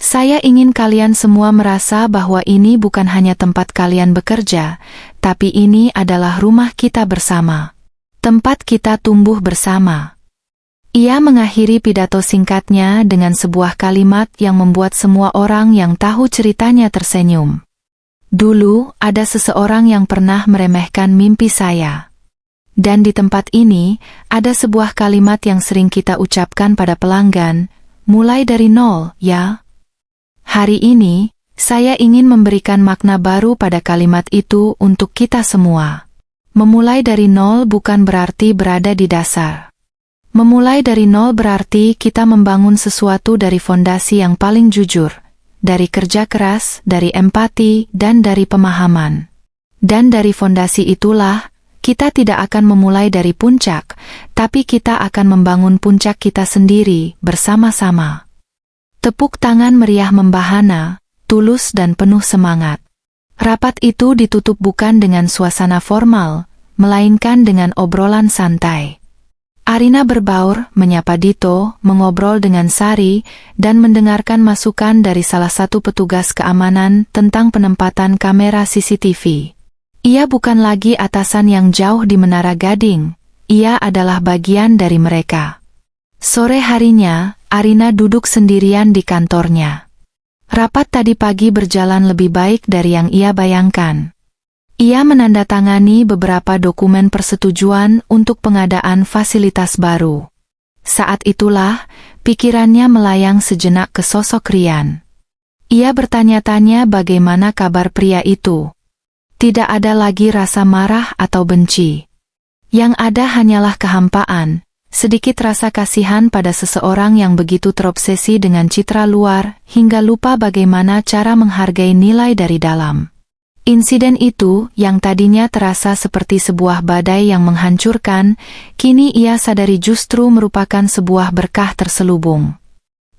"Saya ingin kalian semua merasa bahwa ini bukan hanya tempat kalian bekerja, tapi ini adalah rumah kita bersama. tempat kita tumbuh bersama. Ia mengakhiri pidato singkatnya dengan sebuah kalimat yang membuat semua orang yang tahu ceritanya tersenyum. Dulu, ada seseorang yang pernah meremehkan mimpi saya. Dan di tempat ini, ada sebuah kalimat yang sering kita ucapkan pada pelanggan, mulai dari nol, ya. Hari ini, saya ingin memberikan makna baru pada kalimat itu untuk kita semua. Memulai dari nol bukan berarti berada di dasar. Memulai dari nol berarti kita membangun sesuatu dari fondasi yang paling jujur, dari kerja keras, dari empati, dan dari pemahaman. Dan dari fondasi itulah, kita tidak akan memulai dari puncak, tapi kita akan membangun puncak kita sendiri, bersama-sama. Tepuk tangan meriah membahana, tulus dan penuh semangat. Rapat itu ditutup bukan dengan suasana formal, melainkan dengan obrolan santai. Arina berbaur, menyapa Dito, mengobrol dengan Sari, dan mendengarkan masukan dari salah satu petugas keamanan tentang penempatan kamera CCTV. Ia bukan lagi atasan yang jauh di Menara Gading, ia adalah bagian dari mereka. Sore harinya, Arina duduk sendirian di kantornya. Rapat tadi pagi berjalan lebih baik dari yang ia bayangkan. Ia menandatangani beberapa dokumen persetujuan untuk pengadaan fasilitas baru. Saat itulah, pikirannya melayang sejenak ke sosok Rian. Ia bertanya-tanya bagaimana kabar pria itu. Tidak ada lagi rasa marah atau benci. Yang ada hanyalah kehampaan, sedikit rasa kasihan pada seseorang yang begitu terobsesi dengan citra luar, hingga lupa bagaimana cara menghargai nilai dari dalam. Insiden itu, yang tadinya terasa seperti sebuah badai yang menghancurkan, kini ia sadari justru merupakan sebuah berkah terselubung.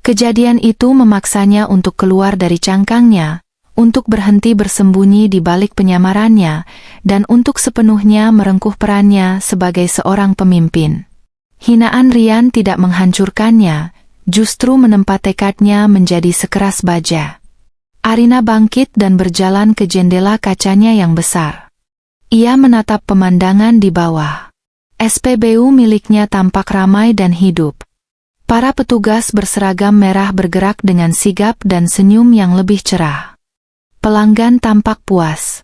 Kejadian itu memaksanya untuk keluar dari cangkangnya, untuk berhenti bersembunyi di balik penyamarannya, dan untuk sepenuhnya merengkuh perannya sebagai seorang pemimpin. Hinaan Rian tidak menghancurkannya, justru menempa tekadnya menjadi sekeras baja. Arina bangkit dan berjalan ke jendela kacanya yang besar. Ia menatap pemandangan di bawah. SPBU miliknya tampak ramai dan hidup. Para petugas berseragam merah bergerak dengan sigap dan senyum yang lebih cerah. Pelanggan tampak puas.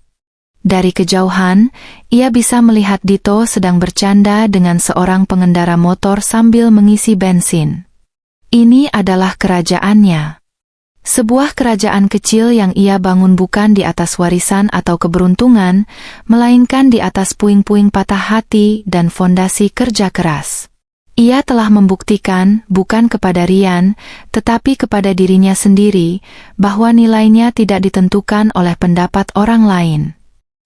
Dari kejauhan, ia bisa melihat Dito sedang bercanda dengan seorang pengendara motor sambil mengisi bensin. Ini adalah kerajaannya. Sebuah kerajaan kecil yang ia bangun bukan di atas warisan atau keberuntungan, melainkan di atas puing-puing patah hati dan fondasi kerja keras. Ia telah membuktikan, bukan kepada Rian, tetapi kepada dirinya sendiri, bahwa nilainya tidak ditentukan oleh pendapat orang lain.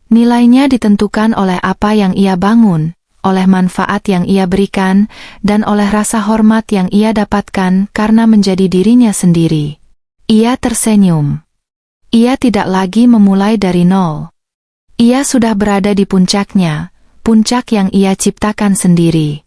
Nilainya ditentukan oleh apa yang ia bangun, oleh manfaat yang ia berikan, dan oleh rasa hormat yang ia dapatkan karena menjadi dirinya sendiri. Ia tersenyum. Ia tidak lagi memulai dari nol. Ia sudah berada di puncaknya, puncak yang ia ciptakan sendiri.